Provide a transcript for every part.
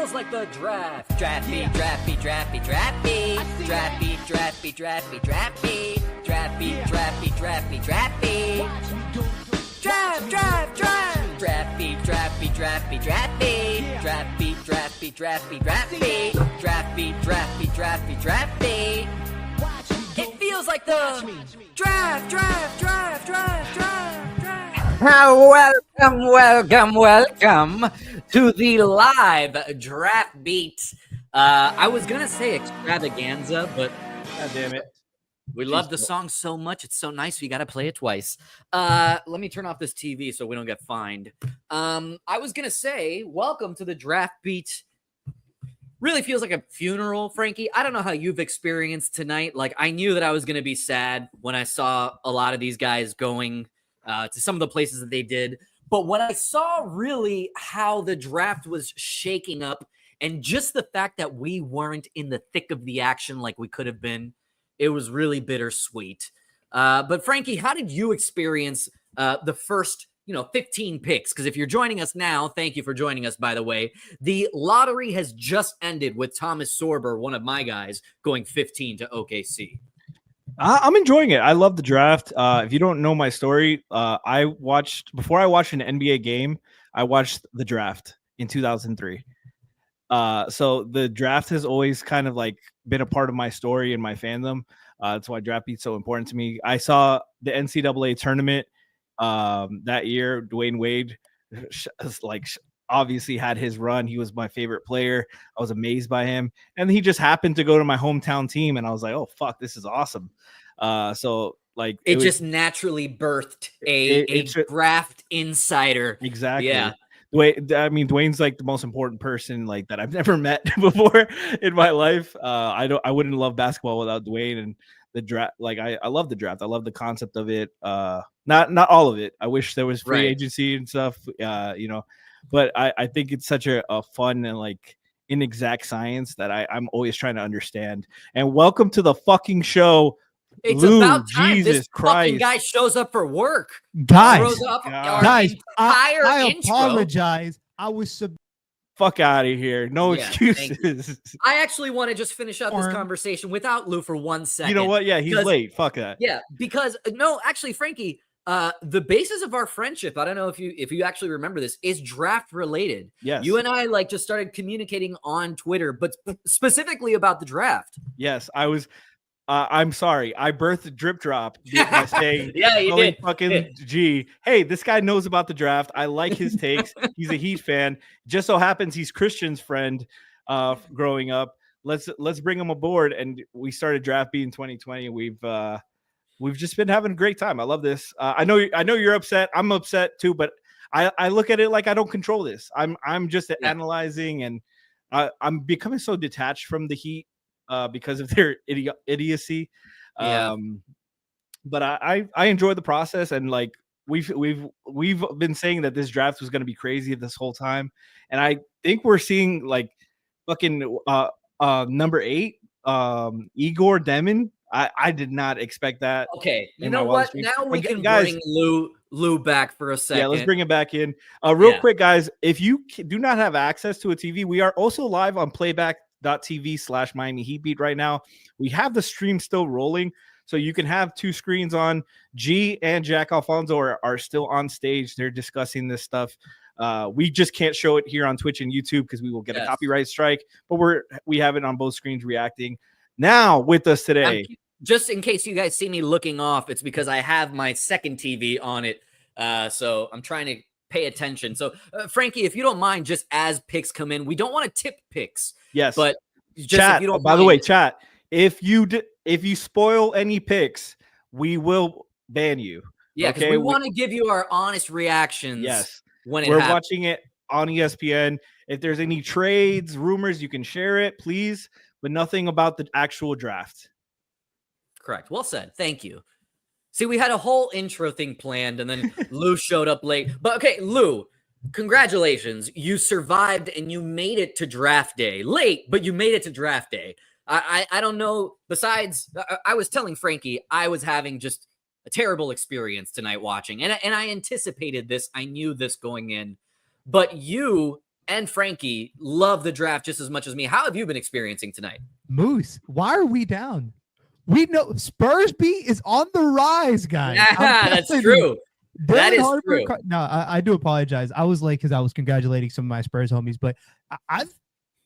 feels like the draft. DraftBeat, DraftBeat, DraftBeat, DraftBeat, DraftBeat, DraftBeat, DraftBeat, DraftBeat, DraftBeat, DraftBeat, DraftBeat, DraftBeat, Draft, draft, draft. DraftBeat, DraftBeat, DraftBeat, DraftBeat, DraftBeat, DraftBeat, DraftBeat, DraftBeat, DraftBeat, DraftBeat, DraftBeat, DraftBeat. It feels like the draft, draft, draft, draft, draft, draft. Welcome to the live DraftBeat. I was gonna say extravaganza, but God damn it. we love the song so much. It's so nice. We got to play it twice. Let me turn off this TV so we don't get fined. I was going to say, welcome to the DraftBeat. Really feels like a funeral, Frankie. I don't know how you've experienced tonight. Like, I knew that I was going to be sad when I saw a lot of these guys going to some of the places that they did. But when I saw really how the draft was shaking up and just the fact that we weren't in the thick of the action like we could have been, it was really bittersweet. But Frankie, how did you experience the first, 15 picks? Because if you're joining us now, thank you for joining us, by the way. The lottery has just ended with Thomas Sorber, one of my guys, going 15 to OKC. I'm enjoying it. I love the draft. If you don't know my story, before I watched an NBA game, I watched the draft in 2003. So the draft has always kind of like been a part of my story and my fandom. That's why DraftBeat's so important to me. I saw the NCAA tournament that year. Dwayne Wade obviously had his run. He was my favorite player. I was amazed by him. And he just happened to go to my hometown team. And I was like, oh, fuck, this is awesome. So like it just naturally birthed a draft insider. Exactly. Yeah. Dwayne's like the most important person like that I've never met before in my life. I wouldn't love basketball without Dwayne and the draft. Like I love the draft. I love the concept of it. Not all of it. I wish there was free agency and stuff. But I think it's such a fun and like inexact science that I'm always trying to understand. And welcome to the fucking show. It's Lou, about time Jesus this Christ. fucking guy shows up for work. Guys, I apologize. I was fuck out of here. No excuses. I actually want to just finish up this conversation without Lou for 1 second. You know what? Yeah, he's late. Fuck that. Yeah, because no, actually, Frankie, the basis of our friendship, I don't know if you actually remember this, is draft related. Yes. You and I like just started communicating on Twitter, but specifically about the draft. Yes, I was. I'm sorry. I birthed Drip Drop by saying, yeah, you did. Fucking G. Hey, this guy knows about the draft. I like his takes. He's a Heat fan. Just so happens he's Christian's friend growing up. Let's bring him aboard. And we started DraftBeat in 2020. We've just been having a great time. I love this. I know you're upset. I'm upset too, but I look at it like I don't control this. I'm just analyzing, and I'm becoming so detached from the Heat. Because of their idiocy. But I enjoy the process, and like we've been saying that this draft was going to be crazy this whole time, and I think we're seeing like fucking number 8 Igor Demon. I did not expect that. Okay, you know what? Now we can bring Lou back for a second. Yeah, let's bring him back in. Real quick, guys. If you do not have access to a TV, we are also live on playback.tv/Miami Heat Beat right now. We have the stream still rolling, so you can have 2 screens on. G and Jack Alfonso are still on stage. They're discussing this stuff. We just can't show it here on Twitch and YouTube because we will get a copyright strike, but we have it on both screens reacting. Now with us today, just in case you guys see me looking off, it's because I have my second TV on it, so I'm trying to pay attention. So Frankie, if you don't mind, just as picks come in, we don't want to tip picks. Yes, but just chat. If you don't by the way, chat. If you spoil any picks, we will ban you. Yeah, because we want to give you our honest reactions. Yes, when we're watching it on ESPN. If there's any trades, rumors, you can share it, please, but nothing about the actual draft. Correct. Well said. Thank you. See, we had a whole intro thing planned, and then Lou showed up late. But okay, Lou, congratulations. You survived, and you made it to draft day. Late, but you made it to draft day. I don't know. Besides, I was telling Frankie I was having just a terrible experience tonight watching, and I anticipated this. I knew this going in. But you and Franky love the draft just as much as me. How have you been experiencing tonight? Moose, why are we down? We know Spurs beat is on the rise, guys. Yeah, that's true. That is true. No, I do apologize. I was late because I was congratulating some of my Spurs homies, but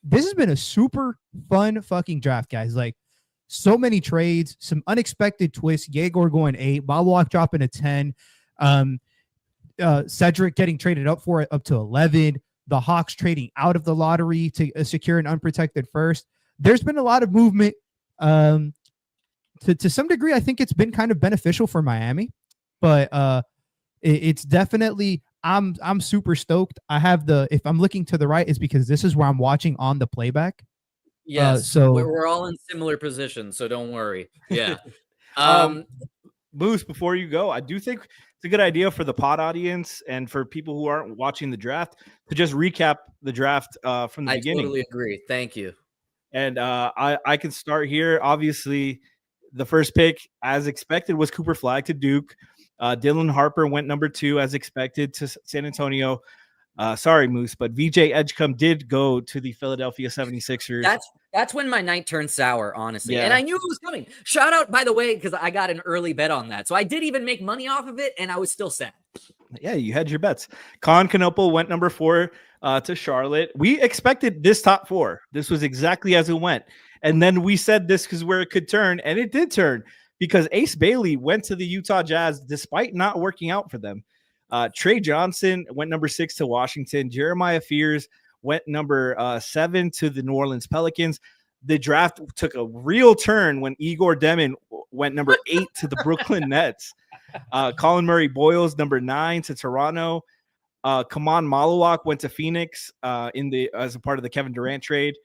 this has been a super fun fucking draft, guys. Like, so many trades, some unexpected twists. Yegor going 8, Malwalk dropping a 10, Cedric getting traded up for it up to 11. The Hawks trading out of the lottery to secure an unprotected first. There's been a lot of movement. To some degree, I think it's been kind of beneficial for Miami, but it's definitely I'm super stoked. I have if I'm looking to the right, it's because this is where I'm watching on the playback. Yes, so we're all in similar positions, so don't worry. Yeah. Moose, before you go, I do think it's a good idea for the pod audience and for people who aren't watching the draft to just recap the draft from the beginning. I totally agree. Thank you. And I can start here. Obviously, the first pick, as expected, was Cooper Flagg to Duke. Dylan Harper went number 2, as expected, to San Antonio. Sorry, Moose, but VJ Edgecombe did go to the Philadelphia 76ers. That's when my night turned sour, honestly. Yeah. And I knew it was coming. Shout out, by the way, because I got an early bet on that. So I did even make money off of it, and I was still sad. Yeah, you had your bets. Con Canopal went number 4 to Charlotte. We expected this top 4. This was exactly as it went. And then we said this because where it could turn, and it did turn, because Ace Bailey went to the Utah Jazz despite not working out for them. Trey Johnson went number 6 to Washington. Jeremiah Fears went number 7 to the New Orleans Pelicans. The draft took a real turn when Igor Demon went number 8 to the Brooklyn Nets. Colin Murray Boyles, number 9 to Toronto. Kaman Malawak went to Phoenix as a part of the Kevin Durant trade.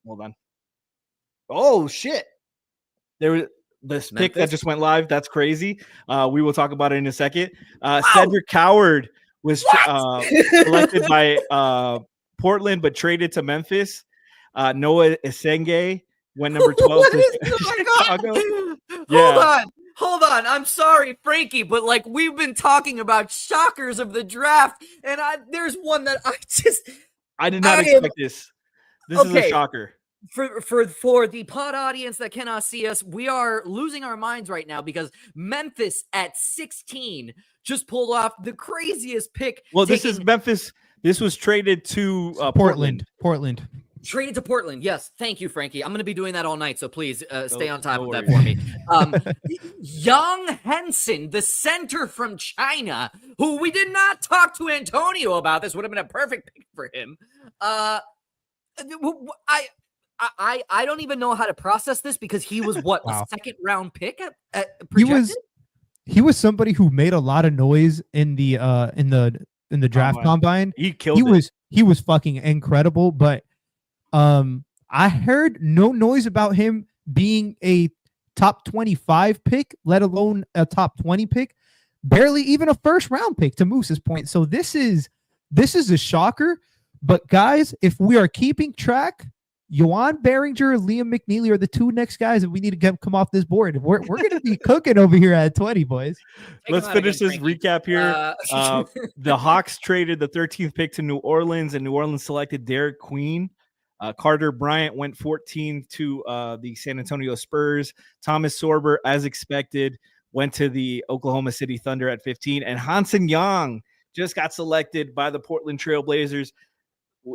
Hold on. Oh, shit. There was this pick that just went live. That's crazy. We will talk about it in a second. Cedric Coward was selected by Portland, but traded to Memphis. Noah Esenge went number 12 to Chicago. Hold on. I'm sorry, Franky, but like we've been talking about shockers of the draft, and there's one that I did not expect this. This is a shocker. For the pod audience that cannot see us, we are losing our minds right now because Memphis at 16 just pulled off the craziest pick. Well, this is Memphis. This was traded to Portland. Traded to Portland. Yes. Thank you, Franky. I'm going to be doing that all night. So please stay on top of that for me. Young Henson, the center from China, who we did not talk to Antonio about. This would have been a perfect pick for him. I don't even know how to process this because he was a second round pick projected? He was somebody who made a lot of noise in the draft combine. He killed it. He was fucking incredible, but I heard no noise about him being a top 25 pick, let alone a top 20 pick, barely even a first round pick, to Moose's point. So this is a shocker. But guys, if we are keeping track, Yohan Behringer, Liam McNeely are the 2 next guys that we need to come off this board. We're going to be cooking over here at 20, boys. Let's finish this recap here. The Hawks traded the 13th pick to New Orleans, and New Orleans selected Derek Queen. Carter Bryant went 14 to the San Antonio Spurs. Thomas Sorber, as expected, went to the Oklahoma City Thunder at 15. And Hansen Young just got selected by the Portland Trail Blazers.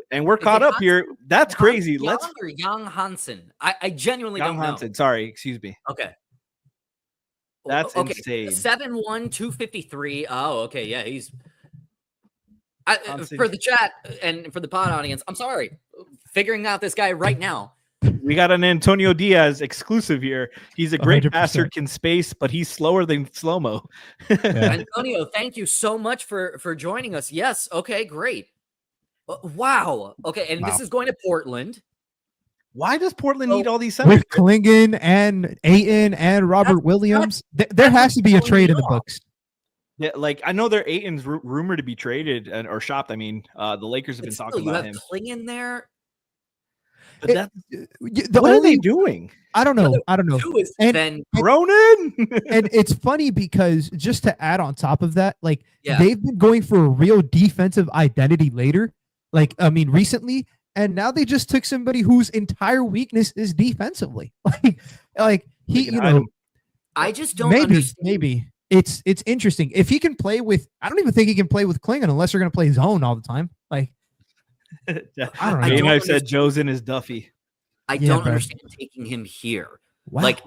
And we're caught up here. That's crazy. Let's Young Hansen. I genuinely don't know. Hansen. Sorry, excuse me. Okay. That's insane. 7'1", 253. Oh, okay. Yeah, he's for the chat and for the pod audience. I'm sorry. Figuring out this guy right now. We got an Antonio Diaz exclusive here. He's a great 100%. Passer, can space, but he's slower than slow-mo. Antonio, thank you so much for joining us. Yes. Okay, great. Wow. Okay, and this is going to Portland. Why does Portland need all these centers? With Klingon and Ayton and Robert Williams? There has to be a trade in the books. Yeah, like I know they're Ayton's rumored to be traded or shopped. I mean, the Lakers have been talking about him. Klingon there. But what are they doing? I don't know. And Cronin. And it's funny because just to add on top of that, like they've been going for a real defensive identity later. Like, I mean, recently, and now they just took somebody whose entire weakness is defensively. Like he, They can hide him. I just don't maybe, understand. maybe it's interesting if he can play with. I don't even think he can play with Klingon unless they're going to play zone all the time. Like, I don't know. Me and don't I've said understand. Joe's in his Duffy. I Yeah, don't bro. understand taking him here. Wow. Like,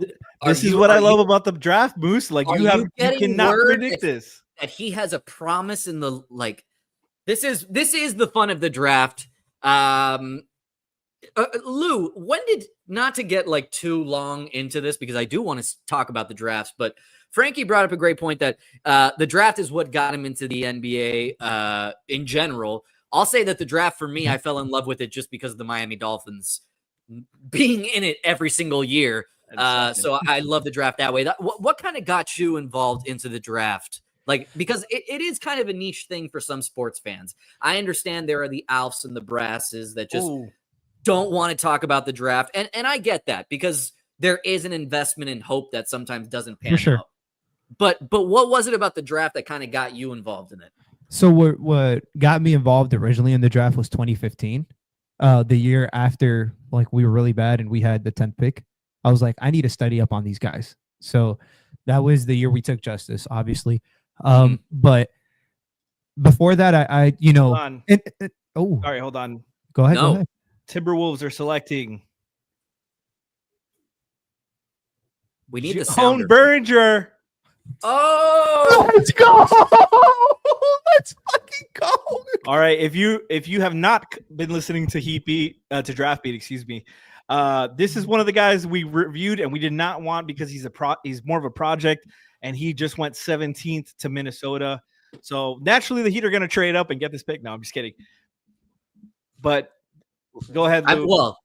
This is what I love about the draft, Moose. Like are you you getting cannot word predict this. that he has a promise in the like. This is the fun of the draft. Lou, when did, not to get like too long into this because I do want to talk about the drafts, but Frankie brought up a great point that the draft is what got him into the NBA in general. I'll say that the draft for me, I fell in love with it just because of the Miami Dolphins being in it every single year. So I love the draft that way. What kind of got you involved into the draft? Like, because it is kind of a niche thing for some sports fans. I understand there are the Alfs and the Brasses that just don't want to talk about the draft. And I get that because there is an investment in hope that sometimes doesn't pan out. But what was it about the draft that kind of got you involved in it? So what got me involved originally in the draft was 2015, the year after like we were really bad and we had the 10th pick. I was like, I need to study up on these guys. So that was the year we took Justice, obviously. But before that, I you know, Hold on. oh, Sorry, hold on. go ahead. No. Go ahead. Timberwolves are selecting We need the Own sounder. Berringer. Oh, Let's go. Let's fucking go. All right, if you have not been listening to to Draft Beat, excuse me, this is one of the guys we reviewed and we did not want because he's more of a project and he just went 17th to Minnesota. So naturally, the Heat are going to trade up and get this pick. No, I'm just kidding. But go ahead, Lou. well,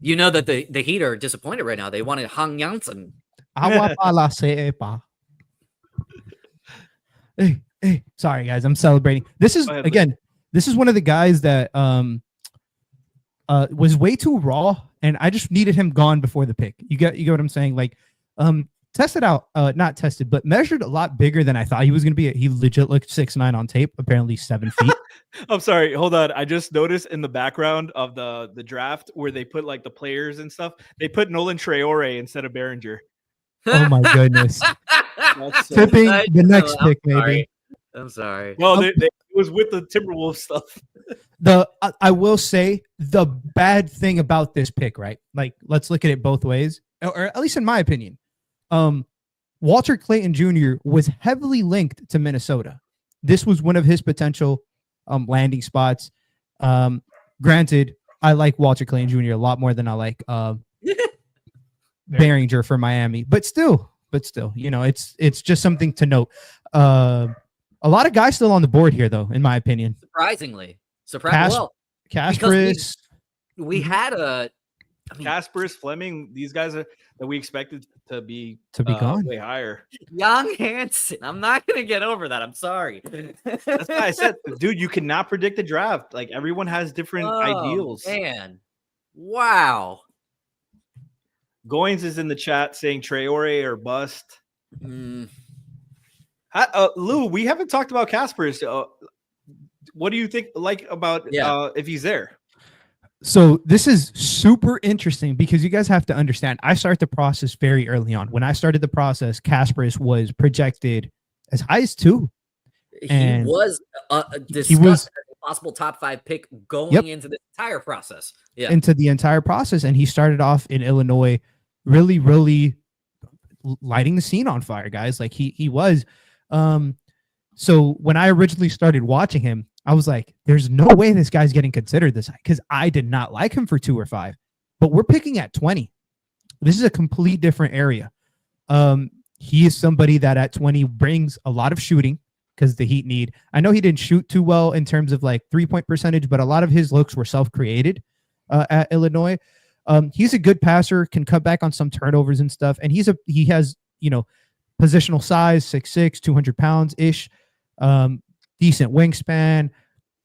you know that the Heat are disappointed right now. They wanted Hang Janssen. Agua para sepa. Hey, sorry guys, I'm celebrating. This is ahead, again, this is one of the guys that was way too raw, and I just needed him gone before the pick. You get what I'm saying? Like, tested out, not tested, but measured a lot bigger than I thought he was gonna be. He legit looked 6'9" on tape, apparently 7 feet. I'm sorry, hold on. I just noticed in the background of the draft where they put like the players and stuff, they put Nolan Traore instead of Berringer. Oh my goodness. That's so- Tipping the next I'm pick, maybe. sorry. I'm sorry. well, it was with the Timberwolves stuff. I will say the bad thing about this pick, right? Like, let's look at it both ways, or at least in my opinion. Walter Clayton Jr. was heavily linked to Minnesota. This was one of his potential landing spots. Granted, I like Walter Clayton Jr. a lot more than I like Behringer for Miami, but still, you know, it's just something to note. A lot of guys still on the board here, though, in my opinion. Surprisingly. Well, Kasparas. we had Kasparas, Fleming, these guys are that we expected to be gone. way higher. Young Hansen. I'm not gonna get over that. I'm sorry. That's why I said, dude, you cannot predict the draft. Like everyone has different ideals. Man, wow. Goins is in the chat saying Traore or bust. Lou, we haven't talked about Kasparas. What do you think about if he's there? So this is super interesting because you guys have to understand, I start the process very early on. When I started the process, Kasparas was projected as high as 2. He was discussed as a possible top 5 pick going into the entire process. Yeah. Into the entire process. And he started off in Illinois really, really lighting the scene on fire, guys. Like he was. So when I originally started watching him, I was like, there's no way this guy's getting considered this high, because I did not like him for 2 or 5. But we're picking at 20. This is a complete different area. He is somebody that at 20 brings a lot of shooting because the Heat need. I know he didn't shoot too well in terms of like 3-point percentage, but a lot of his looks were self-created at Illinois. He's a good passer, can cut back on some turnovers and stuff. And he has, you know, positional size, 6'6", 200 pounds ish. Decent wingspan.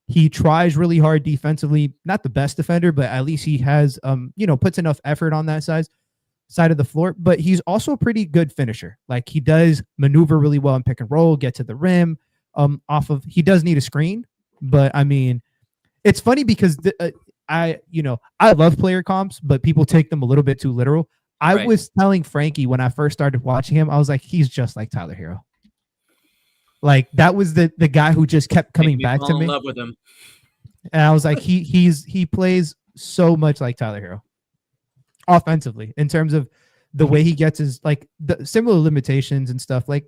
He tries really hard defensively. Not the best defender, but at least he has, puts enough effort on that side of the floor. But he's also a pretty good finisher. Like he does maneuver really well in pick and roll, get to the rim. He does need a screen, but I mean, it's funny because I love player comps, but people take them a little bit too literal. I was telling Frankie when I first started watching him, I was like, he's just like Tyler Hero. Like that was the guy who just kept coming back to me. In love with him. And I was like, he plays so much like Tyler Hero offensively in terms of the way he gets his like the similar limitations and stuff. Like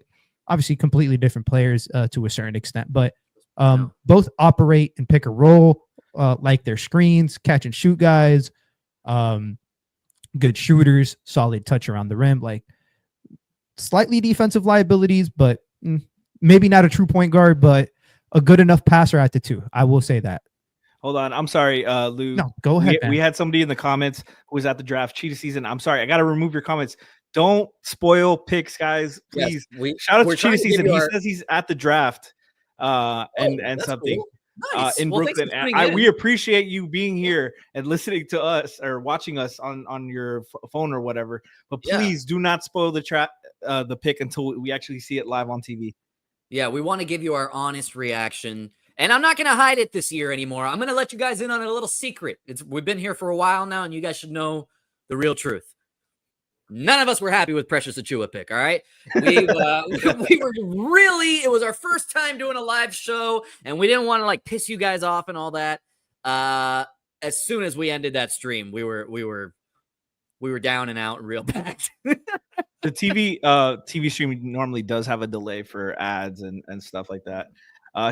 obviously completely different players to a certain extent, but both operate and pick a role like their screens, catch and shoot guys, good shooters, solid touch around the rim, like slightly defensive liabilities, but maybe not a true point guard, but a good enough passer at the two. I will say that. Hold on. I'm sorry, Lou. No, go ahead. We had somebody in the comments who was at the draft cheetah season. I'm sorry. I got to remove your comments. Don't spoil picks, guys. Please. Yes, shout out to cheetah season. He says he's at the draft and something cool. Nice. in Brooklyn. And we appreciate you being here and listening to us or watching us on your phone or whatever. But please do not spoil the pick until we actually see it live on TV. Yeah, we want to give you our honest reaction. And I'm not going to hide it this year anymore. I'm going to let you guys in on a little secret. We've been here for a while now, and you guys should know the real truth. None of us were happy with Precious Achiuwa pick, all right? We were really, it was our first time doing a live show, and we didn't want to, like, piss you guys off and all that. As soon as we ended that stream, we were down and out real bad. The TV stream normally does have a delay for ads and stuff like that.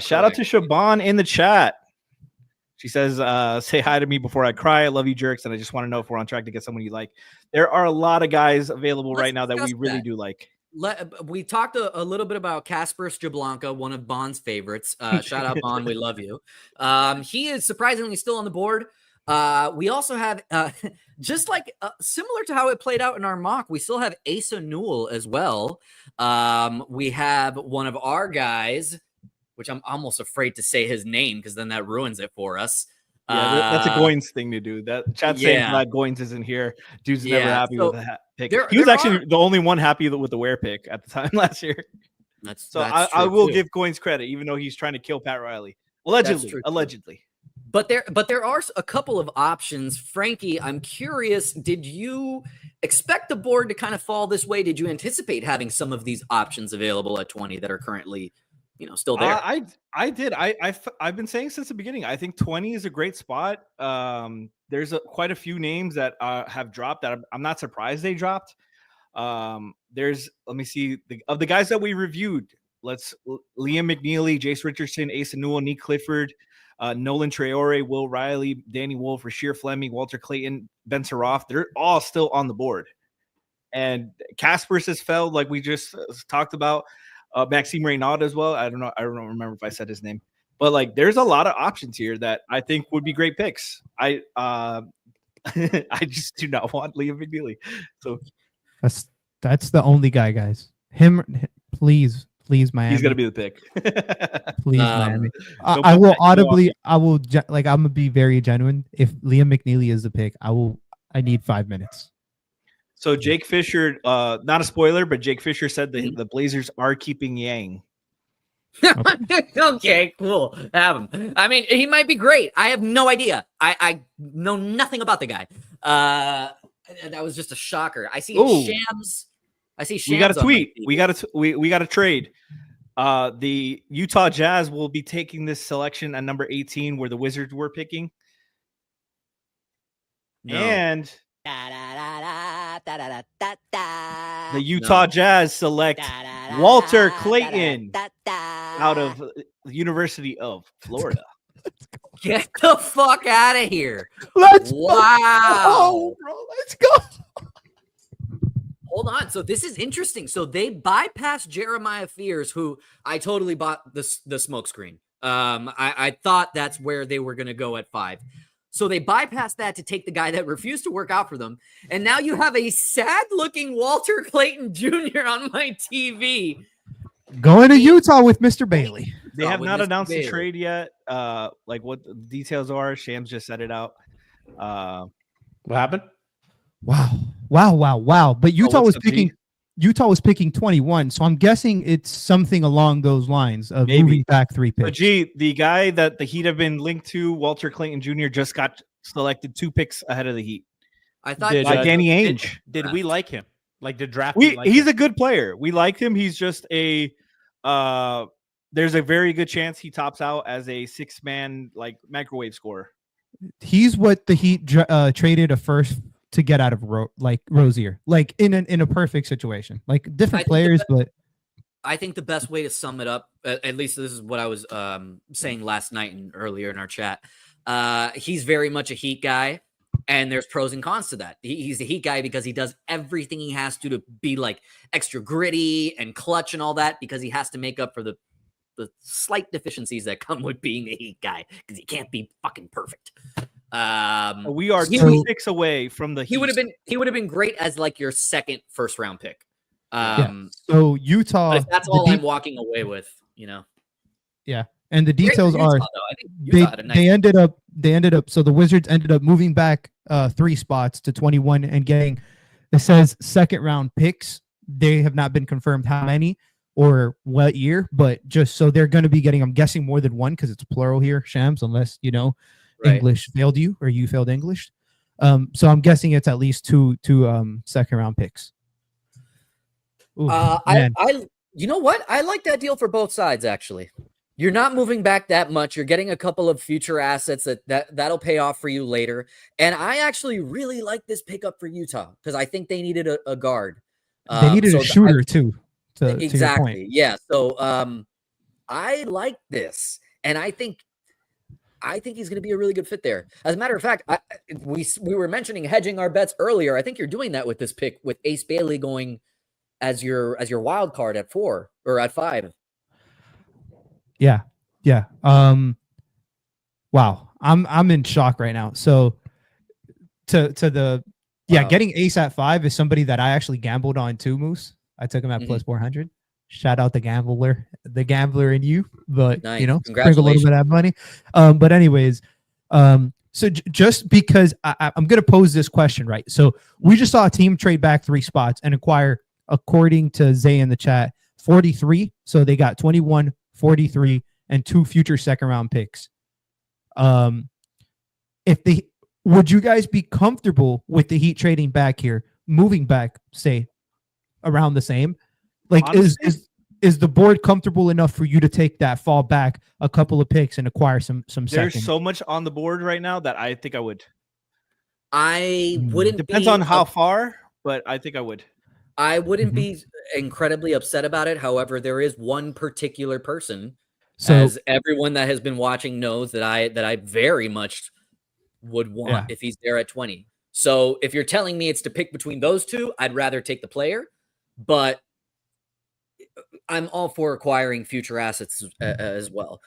Shout out to Shaban in the chat. She says, say hi to me before I cry. I love you, jerks. And I just want to know if we're on track to get someone you like. There are a lot of guys available right now that we really do like. We talked a little bit about Kasparas Yakonis, one of Bond's favorites. Shout out, Bond. We love you. He is surprisingly still on the board. We also have, just like similar to how it played out in our mock, we still have Asa Newell as well. We have one of our guys, which I'm almost afraid to say his name because then that ruins it for us. Yeah, that's a Goins thing to do. That chat saying glad Goins isn't here. Dude's never happy with that pick. He was actually the only one happy with the Ware pick at the time last year. That's I will give Goins credit, even though he's trying to kill Pat Riley. Allegedly. But there are a couple of options. Frankie, I'm curious, did you expect the board to kind of fall this way? Did you anticipate having some of these options available at 20 that are currently still there? I did. I've been saying since the beginning, I think 20 is a great spot. There's quite a few names that have dropped that I'm not surprised they dropped. Let me see of the guys that we reviewed. Liam McNeely, Jace Richardson, Asa Newell, Nick Clifford, Nolan Traore, Will Riley, Danny Wolf, Rasheer Fleming, Walter Clayton, Ben Saroff. They're all still on the board. And Kasparas has failed, like we just talked about. Maxime Reynaud as well. I don't remember if I said his name, but like there's a lot of options here that I think would be great picks. I just do not want Liam McNeely. So that's the only guy, guys. Him, please, Miami. He's gonna be the pick. Please, Miami. I will audibly. I'm gonna be very genuine. If Liam McNeely is the pick, I need 5 minutes. So Jake Fisher, not a spoiler, but Jake Fisher said the Blazers are keeping Yang. Okay, cool. Have him. I mean, he might be great. I have no idea. I know nothing about the guy. That was just a shocker. I see Shams. We got a tweet. We got a trade. The Utah Jazz will be taking this selection at number 18, where the Wizards were picking. No. And the Utah Jazz select Walter Clayton out of the University of Florida. Get the fuck out of here. Let's go, bro. Let's go. Hold on. So this is interesting. So they bypassed Jeremiah Fears, who I totally bought the smoke screen. I thought that's where they were going to go at 5. So they bypassed that to take the guy that refused to work out for them. And now you have a sad-looking Walter Clayton Jr. on my TV. Going to Utah with Mr. Bailey. They have not announced the trade yet. Like what the details are. Shams just set it out. What happened? Wow. But Utah was picking. Utah was picking 21, so I'm guessing it's something along those lines of Maybe. moving back 3 But picks. G, the guy that the Heat have been linked to, Walter Clayton Jr., just got selected 2 picks ahead of the Heat I thought by Danny Ainge. Did we like him? Like the draft? He's a good player. We liked him. He's just a there's a very good chance he tops out as a 6-man like microwave scorer. He's what the Heat traded a first to get out of Rozier, like in a perfect situation, like different players, but I think the best way to sum it up, at least this is what I was saying last night and earlier in our chat. He's very much a Heat guy, and there's pros and cons to that. He's a Heat guy because he does everything he has to be like extra gritty and clutch and all that, because he has to make up for the slight deficiencies that come with being a Heat guy, because he can't be fucking perfect. We are 2 picks away from the Heat. He would have been great as like your second first round pick. So Utah, but if that's all I'm walking away with, you know. Yeah, and the details Utah, are I think Utah had a nice they ended up. So the Wizards ended up moving back 3 spots to 21 and getting, it says, second round picks. They have not been confirmed how many or what year, but just so they're going to be getting, I'm guessing, more than one because it's plural here, Shams, unless English failed you or you failed English. So I'm guessing it's at least two second round picks. Ooh, you know what? I like that deal for both sides, actually. You're not moving back that much. You're getting a couple of future assets that'll pay off for you later. And I actually really like this pickup for Utah because I think they needed a guard. They needed a shooter too. Exactly. To yeah. So I like this. And I think he's going to be a really good fit there. As a matter of fact, we were mentioning hedging our bets earlier. I think you're doing that with this pick, with Ace Bailey going as your wild card at 4 or at 5. Yeah. Wow. I'm in shock right now. So getting Ace at 5 is somebody that I actually gambled on too, Moose. I took him at plus 400. Shout out the gambler in you, but nice. Sprinkle a little bit of money. But anyways, so just because I'm going to pose this question, right? So we just saw a team trade back 3 spots and acquire, according to Zay in the chat, 43. So they got 21, 43, and 2 future second round picks. Would you guys be comfortable with the Heat trading back here, moving back, say, around the same? Like, honestly, is the board comfortable enough for you to take that fall back a couple of picks and acquire some There's so much on the board right now that I think I would. I wouldn't. Depends on how far, but I think I would. I wouldn't be incredibly upset about it. However, there is one particular person, as everyone that has been watching knows, that I very much would want if he's there at 20. So if you're telling me it's to pick between those two, I'd rather take the player, but I'm all for acquiring future assets as well.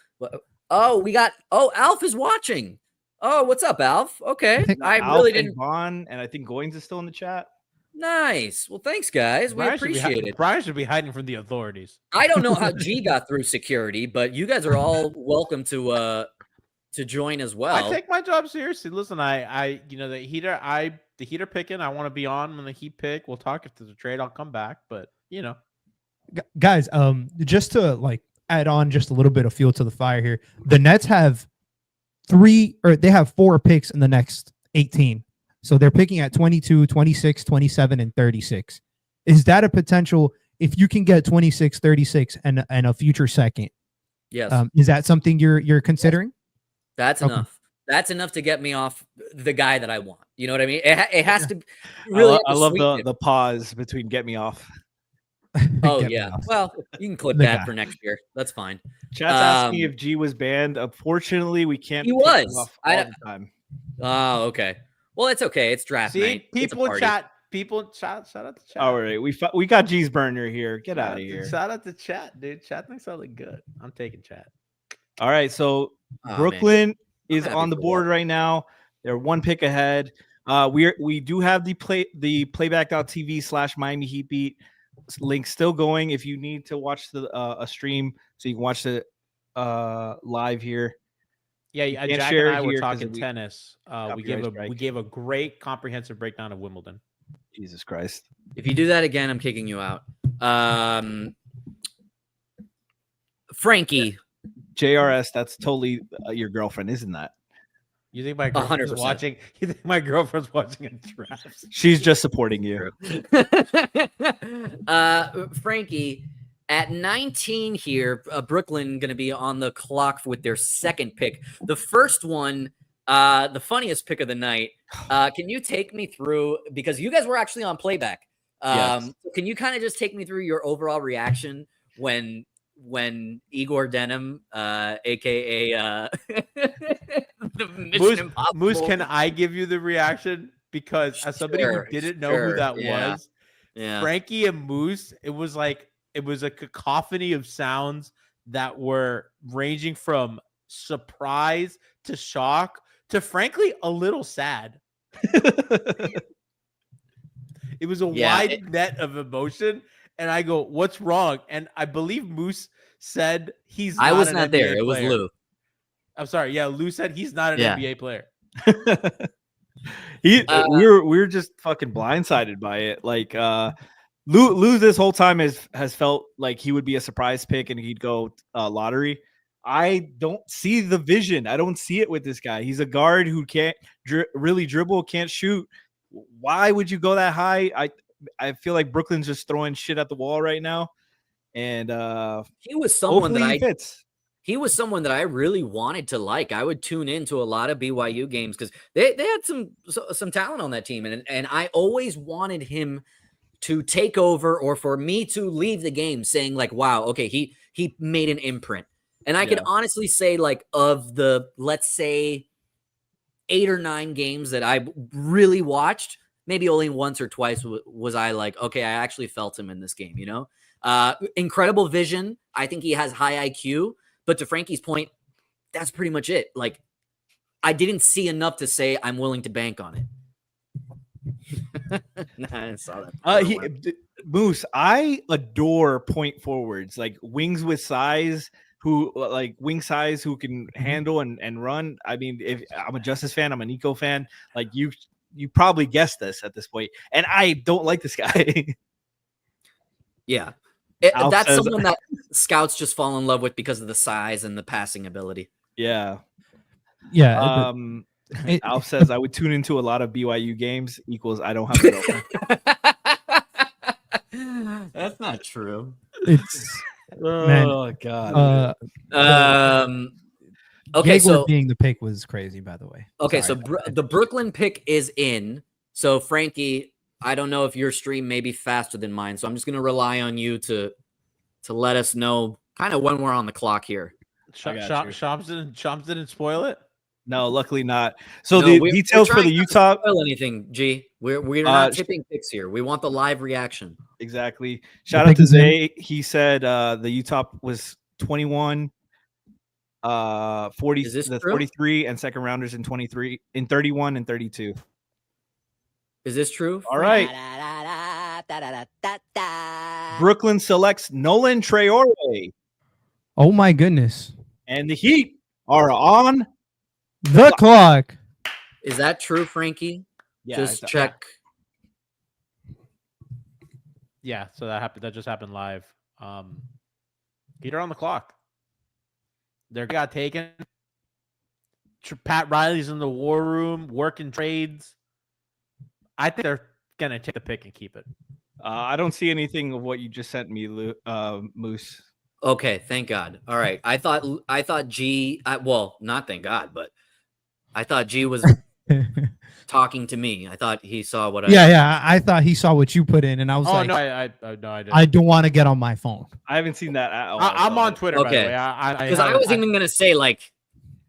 Alf is watching. Oh, what's up, Alf? Okay. I Alf really didn't. Vaughn, and I think Goins is still in the chat. Nice. Well, thanks, guys. We appreciate it. Brian should be hiding from the authorities. I don't know how G got through security, but you guys are all welcome to join as well. I take my job seriously. Listen, the Heat are picking. I want to be on when the Heat pick. We'll talk if there's a trade. I'll come back, but guys, just to add on just a little bit of fuel to the fire here. The Nets have 4 picks in the next 18. So they're picking at 22, 26, 27, and 36. Is that a potential if you can get 26, 36, and a future second? Yes. Is that something you're considering? That's enough. That's enough to get me off the guy that I want. You know what I mean? It has to really. I love the pause between "get me off." Oh yeah. Well, you can clip that for next year. That's fine. Chat's asking if G was banned. Unfortunately, we can't. He was off all the time. Oh, okay. Well, it's okay. It's draft night. People chat. Shout out to chat. All right, we got G's burner here. Get out of here. Shout out to chat, dude. Chat thinks I look good. I'm taking chat. All right, so Brooklyn is on the board right now. They're 1 pick ahead. We do have the playback.tv / Miami Heat beat link still going if you need to watch a stream, so you can watch the live here. Yeah, Jack and I were talking tennis. We gave a great comprehensive breakdown of Wimbledon. Jesus Christ. If you do that again, I'm kicking you out. Frankie. JRS, that's totally your girlfriend, isn't that? You think my girlfriend's 100%. watching? You think my girlfriend's watching a draft? She's just supporting you. Frankie, at 19 here, Brooklyn going to be on the clock with their second pick. The first one, the funniest pick of the night. Can you take me through, because you guys were actually on playback. Yes. Can you kind of just take me through your overall reaction when Igor Denim, aka the Mission Impossible. Moose, can I give you the reaction? Because as somebody who didn't know who that was, Frankie and Moose, it was a cacophony of sounds that were ranging from surprise to shock to frankly a little sad. It was a wide net of emotion. And I go, what's wrong? And I believe Moose said he's not I was an not NBA there. It was player. Lou. I'm sorry. Yeah, Lou said he's not an NBA player. We were just fucking blindsided by it. Like Lou this whole time has felt like he would be a surprise pick and he'd go lottery. I don't see the vision. I don't see it with this guy. He's a guard who can't really dribble, can't shoot. Why would you go that high? I feel like Brooklyn's just throwing shit at the wall right now. And he was someone that fits. He was someone that I really wanted to like. I would tune into a lot of BYU games because they had some talent on that team. And I always wanted him to take over or for me to leave the game saying like, wow, okay, he made an imprint. And I could honestly say like of the, let's say 8 or 9 games that I really watched, maybe only once or twice was I like, okay, I actually felt him in this game, you know? Incredible vision. I think he has high IQ. But to Frankie's point, that's pretty much it. Like, I didn't see enough to say I'm willing to bank on it. Nah, I saw that. Moose, I adore point forwards, like wings with size, who can handle and run. I mean, if I'm a Justice fan, I'm a Nico fan. Like you probably guessed this at this point, and I don't like this guy. Yeah. That's someone that scouts just fall in love with because of the size and the passing ability. Yeah. Yeah. Alf says I would tune into a lot of BYU games equals I don't have a girlfriend. That's not true. It's oh god. Okay, Jaguar so being the pick was crazy, by the way. Okay, Sorry. so the Brooklyn pick is in. So Frankie, I don't know if your stream may be faster than mine, so I'm just going to rely on you to let us know kind of when we're on the clock here. Shams didn't spoil it. No, luckily not. So the details for the Utah. Spoil anything, G? We're not tipping picks here. We want the live reaction. Exactly. Shout out to Zay. He said the Utah was 21, 40, the 43, and second rounders in 31 and 32. Is this true? All right. Brooklyn selects Nolan Traore. Oh my goodness. And the Heat are on the clock. Is that true, Frankie? Yeah, just check. Yeah, so that happened. That just happened live. Heat are on the clock. They got taken. Pat Riley's in the war room working trades. I think they're gonna take the pick and keep it. I don't see anything of what you just sent me, Moose. Okay, thank God. All right, I thought G. Well, not thank God, but I thought G was talking to me. I thought he saw what I. Yeah. I thought he saw what you put in, and I was like, no, I didn't. I don't want to get on my phone. I haven't seen that at all. I'm on Twitter. Okay, because I was even gonna say like.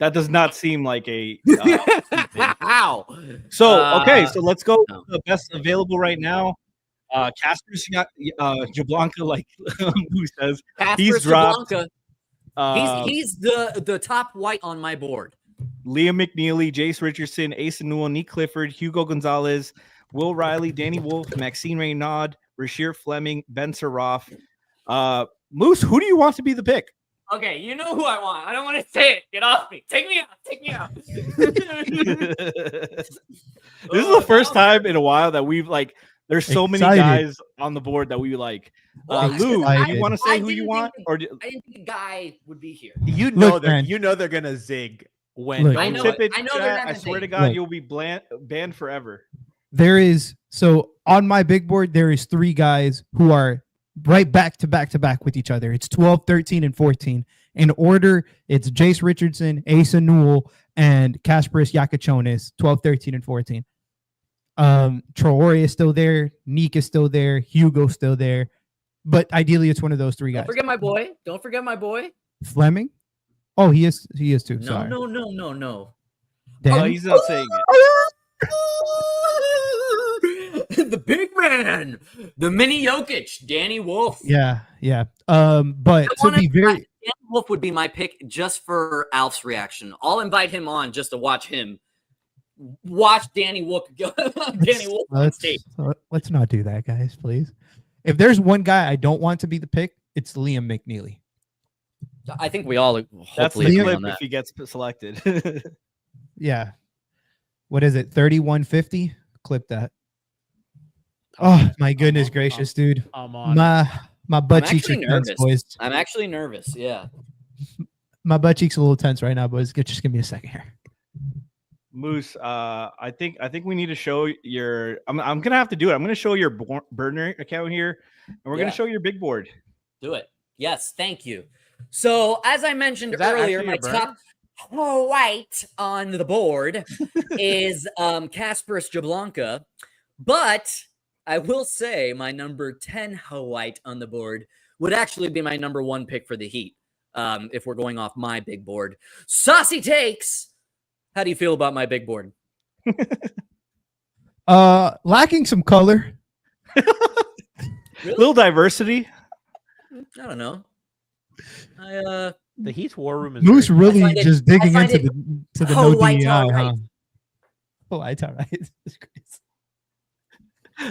That does not seem like a. How? So okay, so let's go to the best available right now. Kasparas Yakonis, like who says he's dropped. He's the top white on my board. Liam McNeely, Jace Richardson, Asa Newell, Nick Clifford, Hugo Gonzalez, Will Riley, Danny Wolf, Maxine Reynaud, Rasheer Fleming, Ben Saroff. Moose, who do you want to be the pick? Okay, you know who I want. I don't want to say it. Get off me. Take me out. Take me out. This is the first time in a while that we've like There's so many guys on the board that we like. Lou, do you want to say who you want? I didn't think the guy would be here. You know they're gonna zig when I know they're not. I swear to God, you'll be banned forever. There is on my big board, there is 3 guys who are right back to back with each other. It's 12, 13, and 14. In order, it's Jace Richardson, Asa Newell, and Kasparas Yakonis, 12, 13, and 14. Traore is still there. Neek is still there. Hugo's still there. But ideally, it's one of those 3 guys. Don't forget my boy. Fleming? Oh, he is too. Sorry. No. Oh, he's not saying it. The big man, the mini Jokic, Danny Wolf. Yeah. But to be Danny Wolf would be my pick just for Alf's reaction. I'll invite him on just to watch him. Watch Danny Wolf go. On stage. Let's not do that, guys, please. If there's one guy I don't want to be the pick, it's Liam McNeely. I think we all that's the clip if he gets selected. Yeah. What is it? 3150? Clip that. Oh my goodness gracious, dude. I'm on. My butt cheeks are tense, boys. I'm actually nervous. Yeah. My butt cheeks a little tense right now, boys. Just give me a second here. Moose, I think we need to show your. I'm gonna have to do it. I'm gonna show your burner account here, and we're gonna show your big board. Do it. Yes, thank you. So as I mentioned earlier, my top white on the board is Kasparas Jablonka, but I will say my number 10 white on the board would actually be my number 1 pick for the Heat. If we're going off my big board, Saucy Takes. How do you feel about my big board? Lacking some color. Really? Little diversity. I don't know. The Heat's war room is Moose really just digging into the no DEI, huh? Oh, it's all right. It's crazy.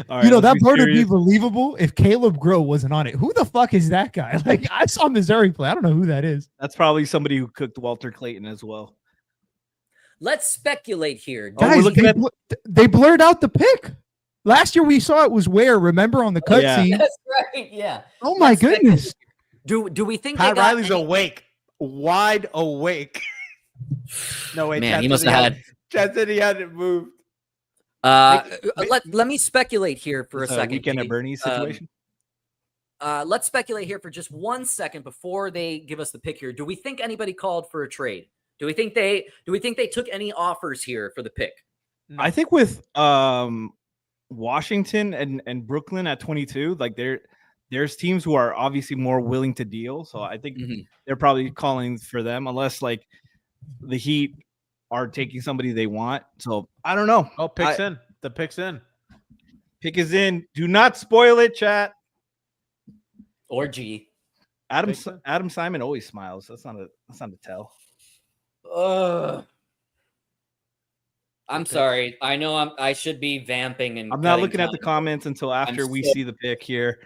All right, that board would be believable if Caleb Groh wasn't on it. Who the fuck is that guy? Like, I saw Missouri play. I don't know who that is. That's probably somebody who cooked Walter Clayton as well. Let's speculate here. Guys, they blurred out the pick. Last year we saw it was where, remember, on the cutscene? That's right, yeah. Oh, my goodness. Do we think Pat Riley's awake? Wide awake. No, wait. Man, he must have had. Chad said he hadn't moved. Let me speculate here for a second. Weekend at Bernie's situation. Let's speculate here for just 1 second before they give us the pick here. Do we think anybody called for a trade? Do we think they took any offers here for the pick? I think with Washington and Brooklyn at 22, like there's teams who are obviously more willing to deal. So I think they're probably calling for them, unless like the Heat are taking somebody they want. So I don't know. Oh, pick's in. The pick's in. Pick is in. Do not spoil it, chat. Or G. Adam Simon always smiles. That's not a tell. I'm sorry. I know I should be vamping and I'm not looking at the comments until after we see the pick here.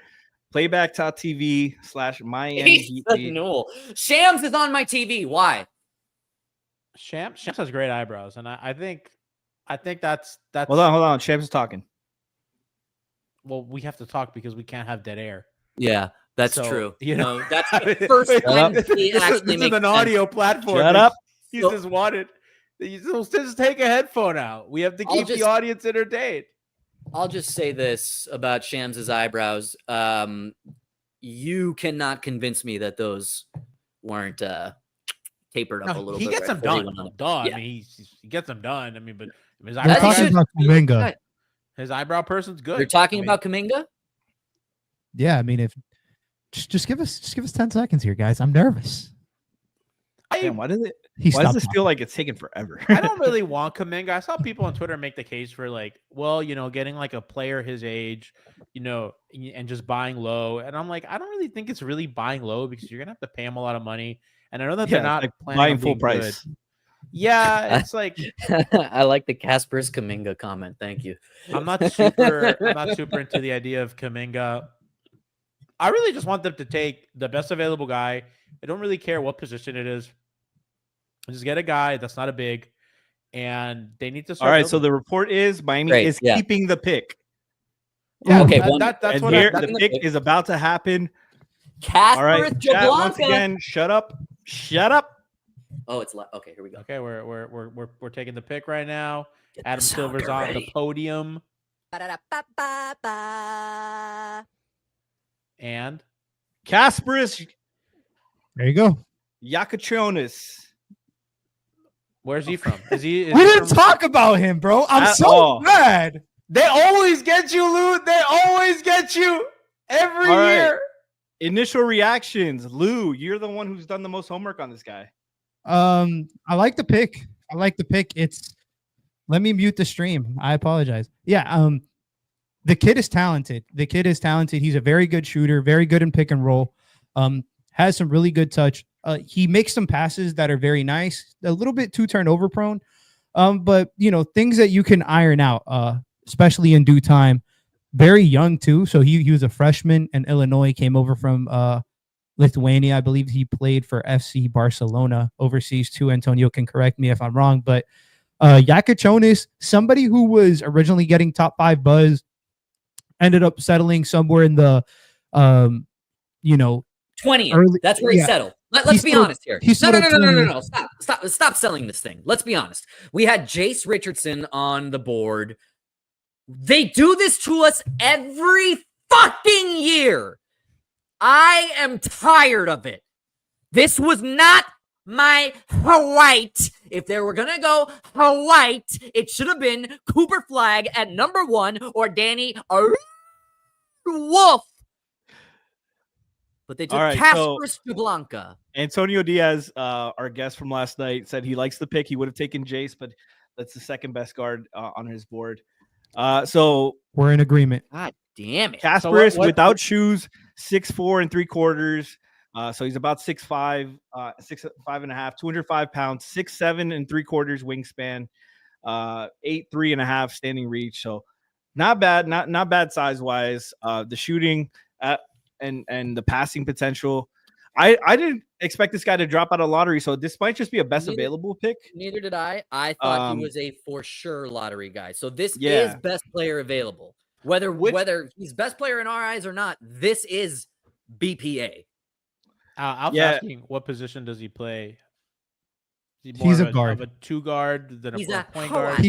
Playback.tv/Miami. No. Shams is on my TV. Why? Shams has great eyebrows, and I think that's Hold on. Shams is talking. Well, we have to talk because we can't have dead air. Yeah, that's true. You know, that's the first time he actually makes an audio platform. Shut up. He just wanted. Just take a headphone out. We have to keep the audience entertained. I'll just say this about Shams's eyebrows. You cannot convince me that those weren't tapered up a little bit. He gets them done. Yeah. I mean, he gets them done. I mean, but his eyebrow person's good. You're talking about Kuminga? Yeah, I mean, if just give us 10 seconds here, guys. I'm nervous. Why does this feel like it's taking forever? I don't really want Kuminga. I saw people on Twitter make the case for like, well, getting like a player his age, and just buying low. And I'm like, I don't really think it's really buying low because you're gonna have to pay him a lot of money. And I know that they're not like planning buying on full being price. Good. Yeah, it's like I like the Kasparas Kuminga comment. Thank you. I'm not super into the idea of Kuminga. I really just want them to take the best available guy. I don't really care what position it is. Just get a guy that's not a big, and they need to start. All right, so the report is Miami is keeping the pick. Yeah, Okay, that's and what here the pick is about to happen. Kasparas All right, chat, once Yakonis. again, shut up. Shut up. Oh, it's okay. Here we go. Okay, we're taking the pick right now. Get Adam the Silver's soccer on the ready. podium, Ba-da-da-ba-ba-ba. and Kasparas There you go. Yakounionis. where's he from? Is he We didn't talk about him, bro. I'm At so all. mad. They always get you, Lou. They always get you every All right. year. Initial reactions. Lou, you're the one who's done the most homework on this guy. I like the pick. Let me mute the stream. I apologize. Yeah, the kid is talented. He's a very good shooter, very good in pick and roll. Has some really good touch. He makes some passes that are very nice, a little bit too turnover prone. But things that you can iron out, especially in due time. Very young too. So he was a freshman in Illinois, came over from Lithuania. I believe he played for FC Barcelona overseas too. Antonio can correct me if I'm wrong, but JAKUCIONIS, somebody who was originally getting top 5 buzz, ended up settling somewhere in the 20th. Early, That's where he settled. Let's be honest here. No. Stop selling this thing. Let's be honest. We had Jace Richardson on the board. They do this to us every fucking year. I am tired of it. This was not my white. If they were going to go white, it should have been Cooper Flag at number 1 or Danny Wolf. But they took Kasparas Yakonis. Antonio Diaz, our guest from last night, said he likes the pick. He would have taken Jace, but that's the second best guard on his board. So we're in agreement. God damn it. Kasparas without shoes, 6'4" and 3/4. So he's about 6'5", 6'5.5", 205 pounds, 6'7" and 3/4 wingspan, 8'3.5" standing reach. So not bad, not bad size wise. The shooting and the passing potential. I didn't expect this guy to drop out of lottery, so this might just be a best available pick. Neither did I. I thought he was a for sure lottery guy. So this is best player available. Whether he's best player in our eyes or not, this is BPA. I was asking, what position does he play? He's a guard. Of a 2 guard than He's a a point guard.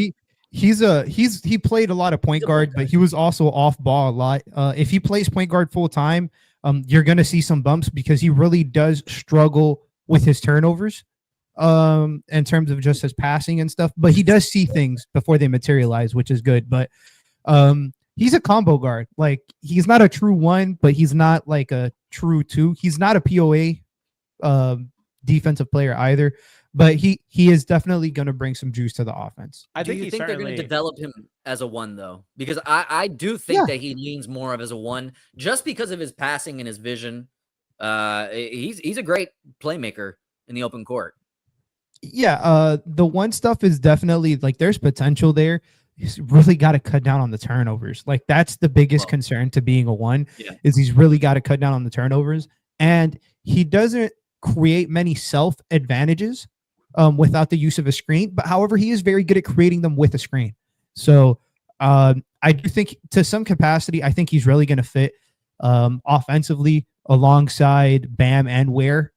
He played a lot of point guard, but he was also off ball a lot. If he plays point guard full time, you're gonna see some bumps because he really does struggle with his turnovers, in terms of just his passing and stuff. But he does see things before they materialize, which is good. But he's a combo guard. Like, he's not a true 1, but he's not like a true 2. He's not a POA defensive player either. But he is definitely going to bring some juice to the offense. Do you think they're going to develop him as a 1, though? Because I do think that he leans more of as a 1 just because of his passing and his vision. He's a great playmaker in the open court. Yeah, the 1 stuff is definitely, like, there's potential there. He's really got to cut down on the turnovers. Like, that's the biggest concern to being a 1 is he's really got to cut down on the turnovers. And he doesn't create many self advantages without the use of a screen, but however, he is very good at creating them with a screen. So I do think to some capacity, I think he's really going to fit offensively alongside Bam and Ware.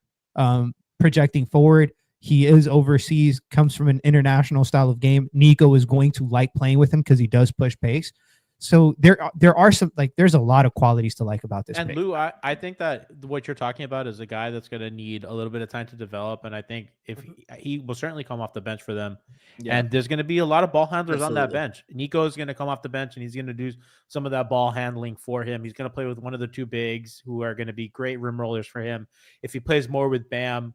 Projecting forward, he is overseas, comes from an international style of game. Nico is going to like playing with him because he does push pace. So there are some, like, there's a lot of qualities to like about this. And pick. Lou, I think that what you're talking about is a guy that's going to need a little bit of time to develop. And I think if he will certainly come off the bench for them, and there's going to be a lot of ball handlers on that bench. Nico is going to come off the bench and he's going to do some of that ball handling for him. He's going to play with one of the 2 bigs who are going to be great rim rollers for him. If he plays more with Bam,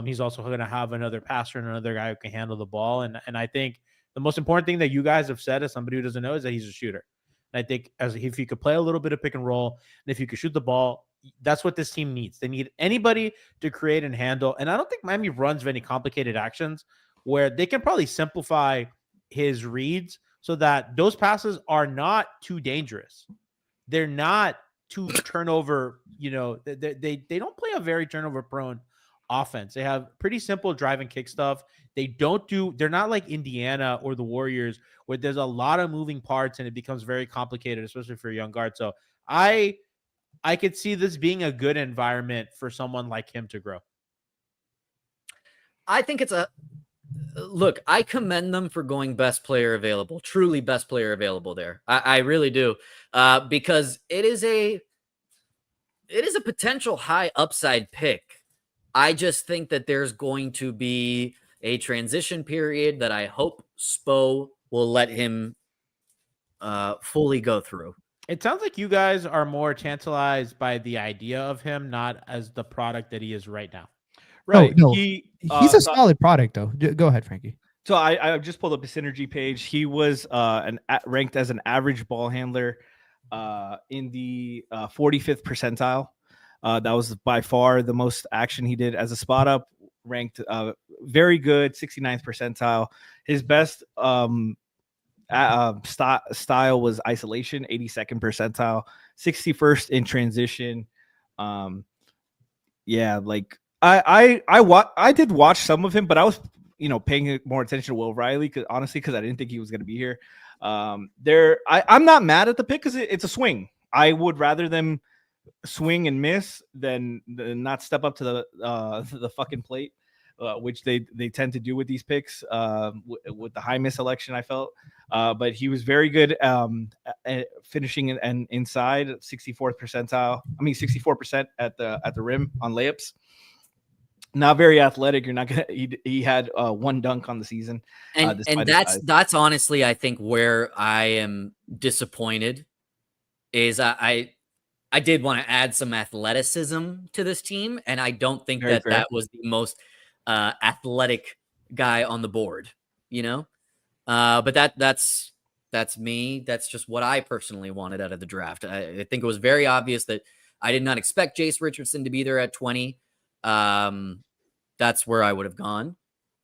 he's also going to have another passer and another guy who can handle the ball. And I think the most important thing that you guys have said as somebody who doesn't know is that he's a shooter. And I think if you could play a little bit of pick and roll, and if you could shoot the ball, that's what this team needs. They need anybody to create and handle. And I don't think Miami runs very complicated actions where they can probably simplify his reads so that those passes are not too dangerous. They're not too turnover. They don't play a very turnover prone offense. They have pretty simple drive and kick stuff. They're not like Indiana or the Warriors where there's a lot of moving parts and it becomes very complicated, especially for a young guard. So I could see this being a good environment for someone like him to grow. I think look, I commend them for going best player available, truly best player available there. I really do. Because it is a potential high upside pick. I just think that there's going to be a transition period that I hope Spo will let him fully go through. It sounds like you guys are more tantalized by the idea of him, not as the product that he is right now. Right. No, he's a solid product, though. Go ahead, Frankie. So I just pulled up the synergy page. He was ranked as an average ball handler in the 45th percentile. That was by far the most action he did as a spot up. Ranked very good, 69th percentile. His best style was isolation, 82nd percentile, 61st in transition. Yeah, like I did watch some of him, but I was paying more attention to Will Riley because I didn't think he was going to be here. I'm not mad at the pick because it's a swing. I would rather them swing and miss than not step up to the fucking plate, which they tend to do with these picks with the high miss selection. I felt, but he was very good finishing and inside 64th percentile. 64% at the rim on layups. Not very athletic. You're not gonna. He had one dunk on the season, and that's honestly, I think, where I am disappointed. Is I did want to add some athleticism to this team, and I don't think that was the most athletic guy on the board. But that's me. That's just what I personally wanted out of the draft. I think it was very obvious that I did not expect Jace Richardson to be there at 20. That's where I would have gone,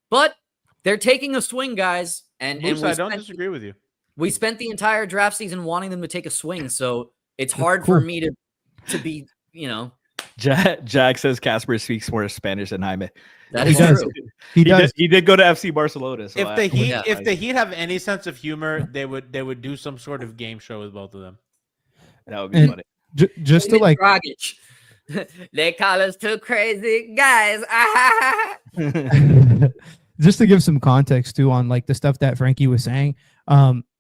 but they're taking a swing, guys. And I don't disagree with you. We spent the entire draft season wanting them to take a swing, so it's hard for me to be, Jack says Kasparas speaks more Spanish than Jaime. That is true. He does. He did go to FC Barcelona. So if the Heat have any sense of humor, they would do some sort of game show with both of them. That would be funny. Just to Dragic. They call us two crazy guys. Just to give some context too on like the stuff that Frankie was saying,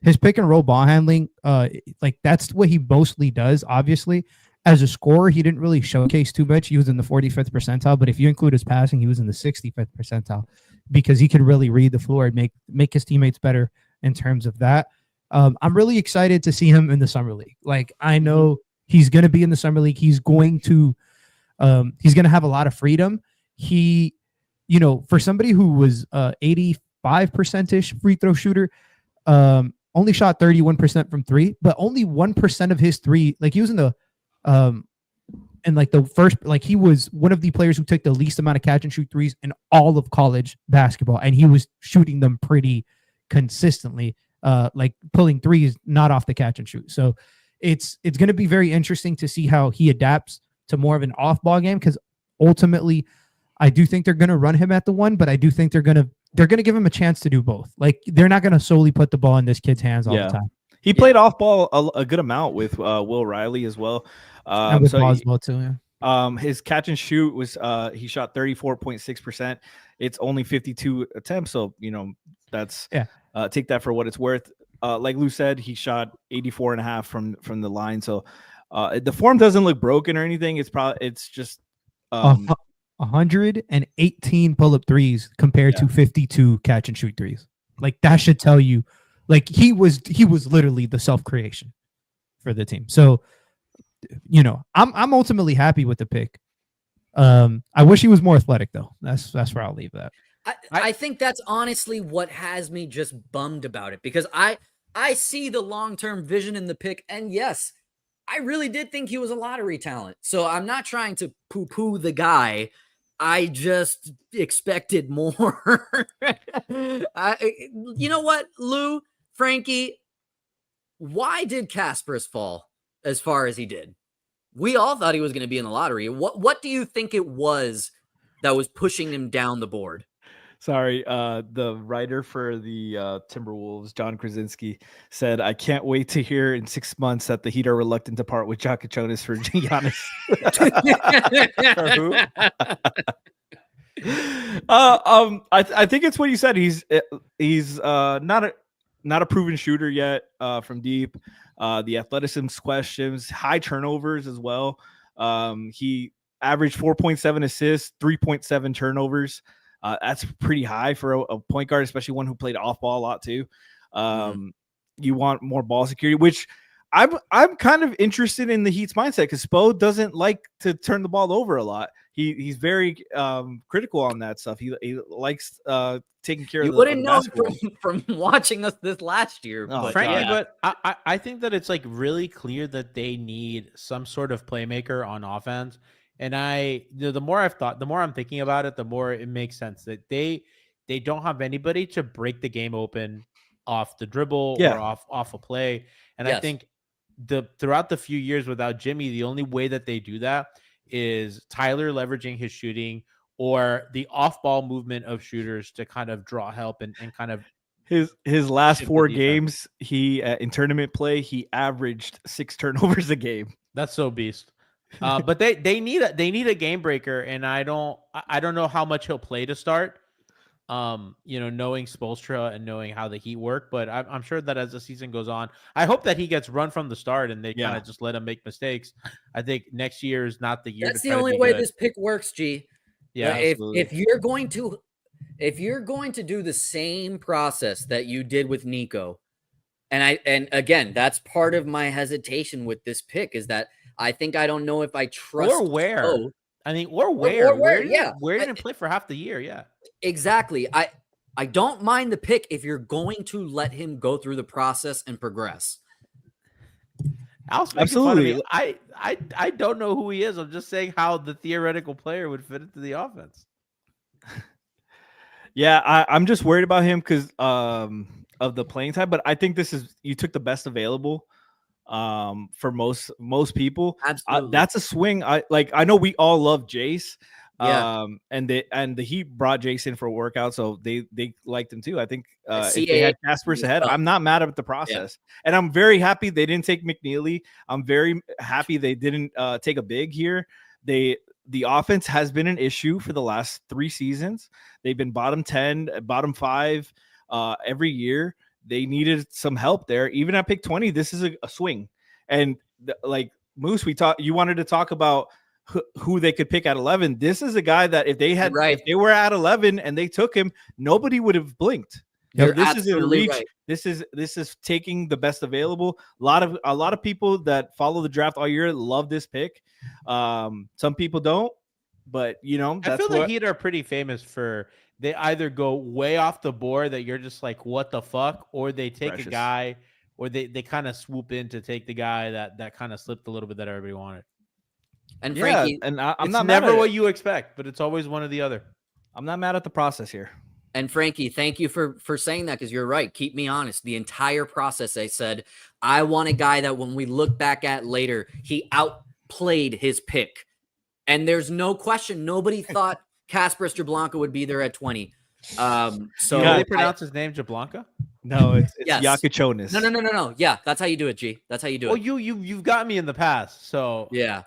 his pick and roll ball handling, like that's what he mostly does. Obviously, as a scorer, he didn't really showcase too much. He was in the 45th percentile, but if you include his passing, he was in the 65th percentile because he could really read the floor and make his teammates better in terms of that. I'm really excited to see him in the summer league. Like I know he's going to be in the summer league. He's going to have a lot of freedom. He, for somebody who was 85%-ish free throw shooter, only shot 31% from three, but only 1% of his three, like he was in the, and like the first, like he was one of the players who took the least amount of catch and shoot threes in all of college basketball. And he was shooting them pretty consistently, like pulling threes, not off the catch and shoot. So it's going to be very interesting to see how he adapts to more of an off-ball game because ultimately, I do think they're going to run him at the one, but I do think they're going to give him a chance to do both. Like they're not going to solely put the ball in this kid's hands all the time. He played off-ball a good amount with Will Riley as well. And with Boswell too. Yeah. His catch and shoot was he shot 34.6%. It's only 52 attempts, so that's take that for what it's worth. Like Lou said, he shot 84.5 from the line. So the form doesn't look broken or anything. It's just 118 pull-up threes compared to 52 catch and shoot threes. Like that should tell you, like he was literally the self-creation for the team. So, I'm ultimately happy with the pick. I wish he was more athletic though. That's where I'll leave that. I think that's honestly what has me just bummed about it because I see the long-term vision in the pick. And yes, I really did think he was a lottery talent. So I'm not trying to poo-poo the guy. I just expected more. You know what, Lou, Frankie, why did Kasparas fall as far as he did? We all thought he was going to be in the lottery. What do you think it was that was pushing him down the board. Sorry, the writer for the Timberwolves, John Krasinski, said, "I can't wait to hear in 6 months that the Heat are reluctant to part with JAKUCIONIS for Giannis." I think it's what you said. He's not a proven shooter yet from deep. The athleticism questions, high turnovers as well. He averaged 4.7 assists, 3.7 turnovers. That's pretty high for a point guard, especially one who played off ball a lot too. You want more ball security, which I'm kind of interested in the Heat's mindset because Spo doesn't like to turn the ball over a lot. He's very critical on that stuff. He likes taking care of the wouldn't know basketball. from watching us this last year. Oh, Frankly, but I think that it's like really clear that they need some sort of playmaker on offense. And the more I've thought, the more I'm thinking about it, the more it makes sense that they don't have anybody to break the game open off the dribble or off a play. And I think throughout the few years without Jimmy, the only way that they do that is Tyler leveraging his shooting or the off-ball movement of shooters to kind of draw help and kind of his last 4 games. He in tournament play, he averaged 6 turnovers a game. That's so beast. But they need a game breaker, and I don't know how much he'll play to start. Knowing Spoelstra and knowing how the Heat work, but I'm sure that as the season goes on, I hope that he gets run from the start and they kind of just let him make mistakes. I think next year is not the year. That's the only way this pick works, G. Yeah, if you're going to do the same process that you did with Nico, and again, that's part of my hesitation with this pick is that I don't know if I trust or where. Spo. I mean, or where? Where did it play for half the year? Yeah, exactly. I don't mind the pick if you're going to let him go through the process and progress. Absolutely. I don't know who he is. I'm just saying how the theoretical player would fit into the offense. Yeah, I'm just worried about him because of the playing time. But I think you took the best available. For most people, absolutely, that's a swing. I know we all love Jace, and the Heat brought Jace in for a workout, so they liked him too. I think if they had Kasparas ahead, I'm not mad at the process, and I'm very happy they didn't take McNeely. I'm very happy they didn't take a big here. The offense has been an issue for the last 3 seasons. They've been bottom 10, bottom 5 every year. They needed some help there. Even at pick 20, this is a swing. And like Moose, you wanted to talk about who they could pick at 11. This is a guy that if they were at 11 and they took him, nobody would have blinked. This is in reach. Right. This is taking the best available. A lot of people that follow the draft all year love this pick. Some people don't, but I feel like Heat are pretty famous for. They either go way off the board that you're just like, what the fuck? Or they take a guy, or they kind of swoop in to take the guy that kind of slipped a little bit that everybody wanted. And Franky, I'm not never what you expect, but it's always one or the other. I'm not mad at the process here. And Franky, thank you for saying that because you're right. Keep me honest. The entire process, I said, I want a guy that when we look back at later, he outplayed his pick. And there's no question. Nobody thought Kasparas Jablonka would be there at 20. So they pronounce his name Jablonka? No, it's JAKUCIONIS. No. Yeah, that's how you do it, G. That's how you do it. Well, you've got me in the past, so yeah.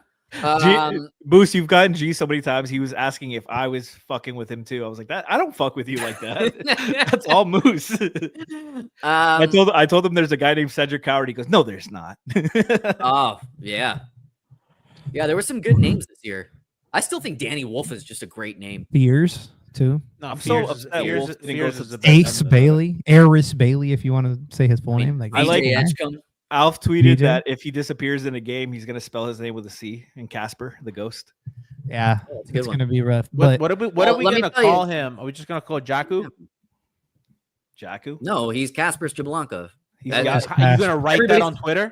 Boost, you've gotten G so many times. He was asking if I was fucking with him too. I was like, I don't fuck with you like that. That's all Moose. I told him there's a guy named Cedric Coward. He goes, no, there's not. Oh yeah. There were some good names this year. I still think Danny Wolf is just a great name. Fears too. No, I'm so upset. Ace Bailey, Aris Bailey, if you want to say his full name. Like I like Alf tweeted that if he disappears in a game, he's gonna spell his name with a C in Casper, the ghost. Yeah, it's gonna be rough. What are we gonna call him? Are we just gonna call Jaku? Jaku? No, he's Kasparas Jablonka. Are you gonna write that on Twitter?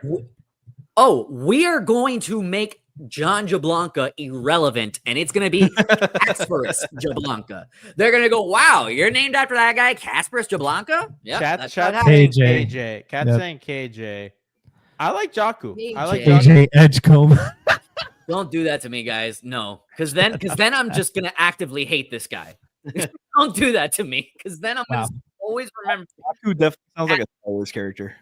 Oh, we are going to make John Jablonka irrelevant, and it's going to be Kasparas Jablonka. They're going to go, wow, you're named after that guy, Kasparas Jablonka? Yeah, Chat saying KJ. Cat saying KJ. I like Jaku. KJ. I like KJ Edgecombe. Don't do that to me, guys. No, because then I'm just gonna actively hate this guy. Don't do that to me, because then I'm gonna always remember. Yaku definitely sounds like a Star Wars character.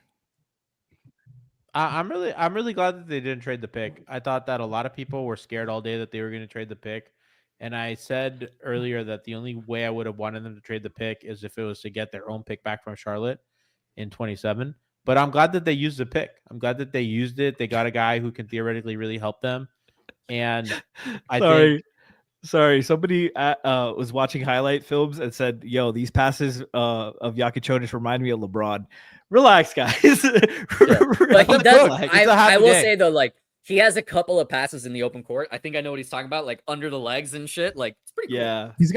I'm really glad that they didn't trade the pick. I thought that a lot of people were scared all day that they were going to trade the pick. And I said earlier that the only way I would have wanted them to trade the pick is if it was to get their own pick back from Charlotte in 27. But I'm glad that they used the pick. I'm glad that they used it. They got a guy who can theoretically really help them. And Sorry, somebody was watching highlight films and said, "Yo, these passes of JAKUCIONIS remind me of LeBron." Relax, guys. But he does. I will say though, like he has a couple of passes in the open court. I think I know what he's talking about, like under the legs and shit. Like it's pretty cool. Yeah, he's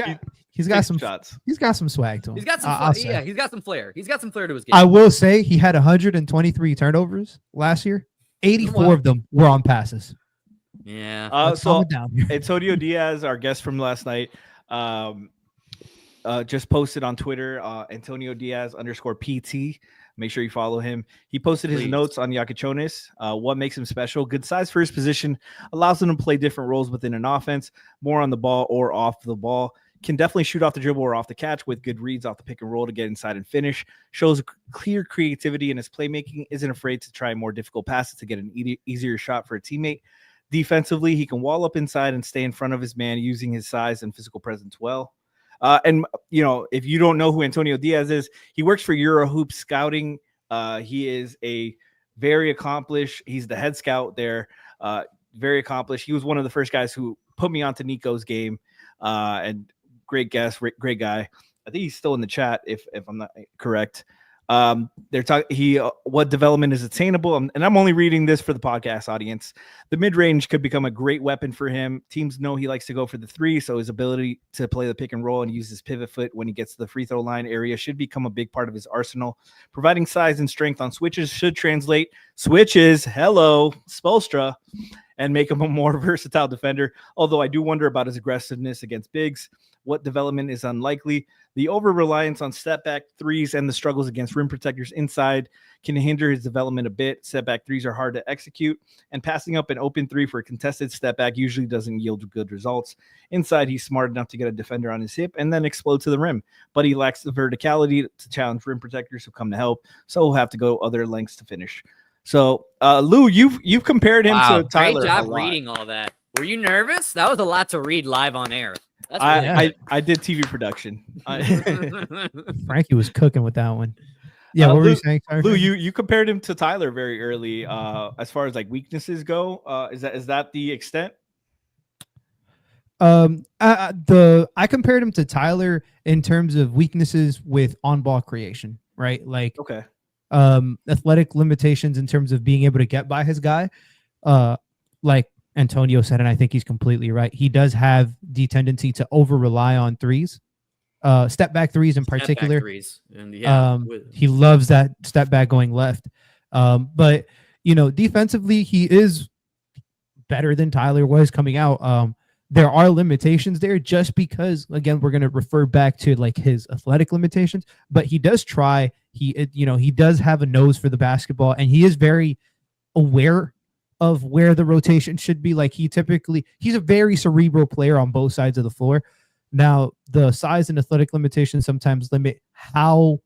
got some shots. He's got some swag to him. He's got some. He's got some flair. He's got some flair to his game. I will say he had 123 turnovers last year. 84 of them were on passes. Yeah. So Antonio Diaz, our guest from last night, just posted on Twitter, Antonio Diaz _PT. Make sure you follow him. He posted his notes on JAKUCIONIS. What makes him special? Good size for his position. Allows him to play different roles within an offense, more on the ball or off the ball. Can definitely shoot off the dribble or off the catch with good reads off the pick and roll to get inside and finish. Shows clear creativity in his playmaking. Isn't afraid to try more difficult passes to get an easier shot for a teammate. Defensively, he can wall up inside and stay in front of his man using his size and physical presence well. And, you know, if you don't know who Antonio Diaz is, he works for Eurohoop Scouting. He is a very accomplished. He's the head scout there. Very accomplished. He was one of the first guys who put me onto Nico's game. And great guest, great guy. I think he's still in the chat if I'm not correct. They're talking what development is attainable, and I'm only reading this for the podcast audience. The mid-range could become a great weapon for him. Teams know he likes to go for the three, so his ability to play the pick and roll and use his pivot foot when he gets to the free throw line area should become a big part of his arsenal. Providing size and strength on switches should translate Spoelstra, and make him a more versatile defender. Although I do wonder about his aggressiveness against bigs. What development is unlikely. The over-reliance on step-back threes and the struggles against rim protectors inside can hinder his development a bit. Step-back threes are hard to execute, and passing up an open three for a contested step-back usually doesn't yield good results. Inside, he's smart enough to get a defender on his hip and then explode to the rim, but he lacks the verticality to challenge rim protectors who come to help, so he'll have to go other lengths to finish. So, Lou, you've compared him to Tyler. Great job reading all that. Were you nervous? That was a lot to read live on air. I did TV production. Frankie was cooking with that one. Yeah, what were you saying? Sorry, Lou, you compared him to Tyler very early. As far as like weaknesses go, is that the extent? I compared him to Tyler in terms of weaknesses with on-ball creation, right? Like, okay, athletic limitations in terms of being able to get by his guy. Like Antonio said, and I think he's completely right. He does have the tendency to over-rely on threes, step-back threes in particular. And he loves that step-back going left. But, you know, defensively, he is better than Tyler was coming out. There are limitations there just because, again, we're going to refer back to like his athletic limitations, but he does try. He does have a nose for the basketball, and he is very aware of where the rotation should be. Like he's a very cerebral player on both sides of the floor. Now, the size and athletic limitations sometimes limit how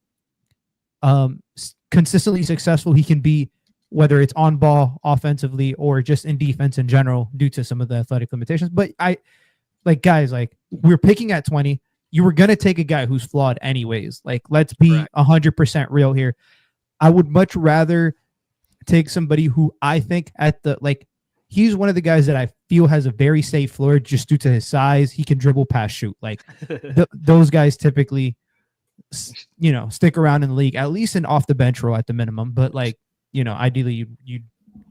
consistently successful he can be, whether it's on ball offensively or just in defense in general due to some of the athletic limitations. But guys, we're picking at 20. You were going to take a guy who's flawed anyways. Like, let's be 100% real here. I would much rather take somebody who I think he's one of the guys that I feel has a very safe floor just due to his size. He can dribble, pass, shoot. Like those guys typically, stick around in the league, at least an off the bench role at the minimum. But ideally you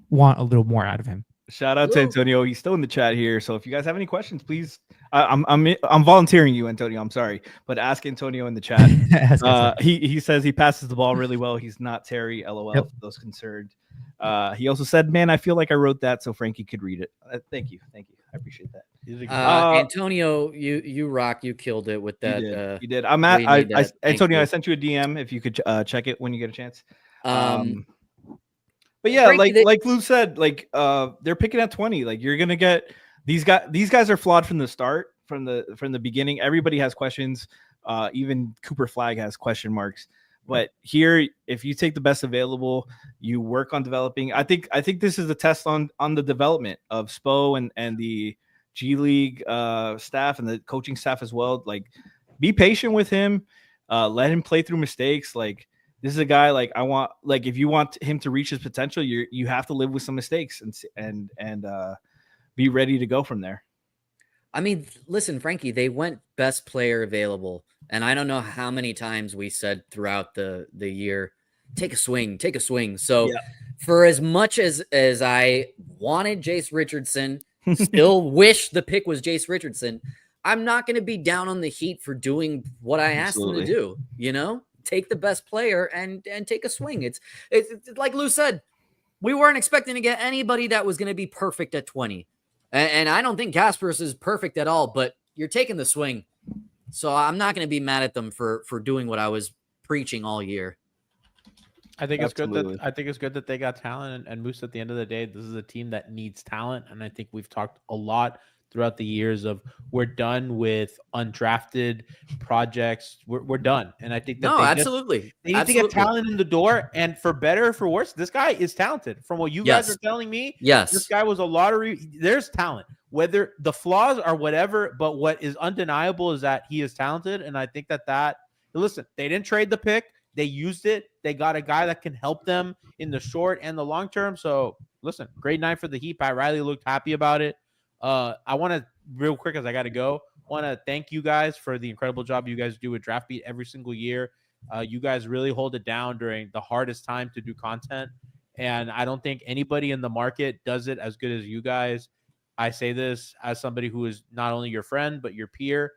want a little more out of him. Shout out to Antonio. He's still in the chat here. So if you guys have any questions, please, I'm volunteering you, Antonio. I'm sorry, but ask Antonio in the chat. He says he passes the ball really well. He's not Terry. LOL. For those concerned. He also said, "Man, I feel like I wrote that so Frankie could read it." Thank you. I appreciate that. Antonio, you rock. You killed it with that. You did. Antonio, I sent you a DM if you could check it when you get a chance. But yeah, Frankie, like Lou said, like they're picking at 20. Like you're gonna get these guys are flawed from the start, from the beginning. Everybody has questions. Even Cooper Flag has question marks. But here, if you take the best available, you work on developing. I think this is a test on the development of Spo and the G League staff and the coaching staff as well. Like, be patient with him. Let him play through mistakes. Like, this is a guy if you want him to reach his potential, you have to live with some mistakes and be ready to go from there. I mean, listen, Frankie, they went best player available. And I don't know how many times we said throughout the year, take a swing. So for as much as I wanted Jace Richardson, still wish the pick was Jace Richardson, I'm not going to be down on the Heat for doing what I asked them to do. You know, take the best player and take a swing. It's like Lou said, we weren't expecting to get anybody that was going to be perfect at 20. And I don't think Kasparas is perfect at all, but you're taking the swing. So I'm not going to be mad at them for doing what I was preaching all year. I think it's good that they got talent and Moose. At the end of the day, this is a team that needs talent, and I think we've talked a lot throughout the years of we're done with undrafted projects. We're done, and I think that absolutely they need to get talent in the door. And for better or for worse, this guy is talented. From what you guys are telling me, this guy was a lottery. There's talent. Whether the flaws are whatever, but what is undeniable is that he is talented, and I think that listen, they didn't trade the pick. They used it. They got a guy that can help them in the short and the long term. So, listen, great night for the Heat. Pat Riley looked happy about it. I want to, real quick as I got to go, want to thank you guys for the incredible job you guys do with DraftBeat every single year. You guys really hold it down during the hardest time to do content. And I don't think anybody in the market does it as good as you guys. I say this as somebody who is not only your friend, but your peer.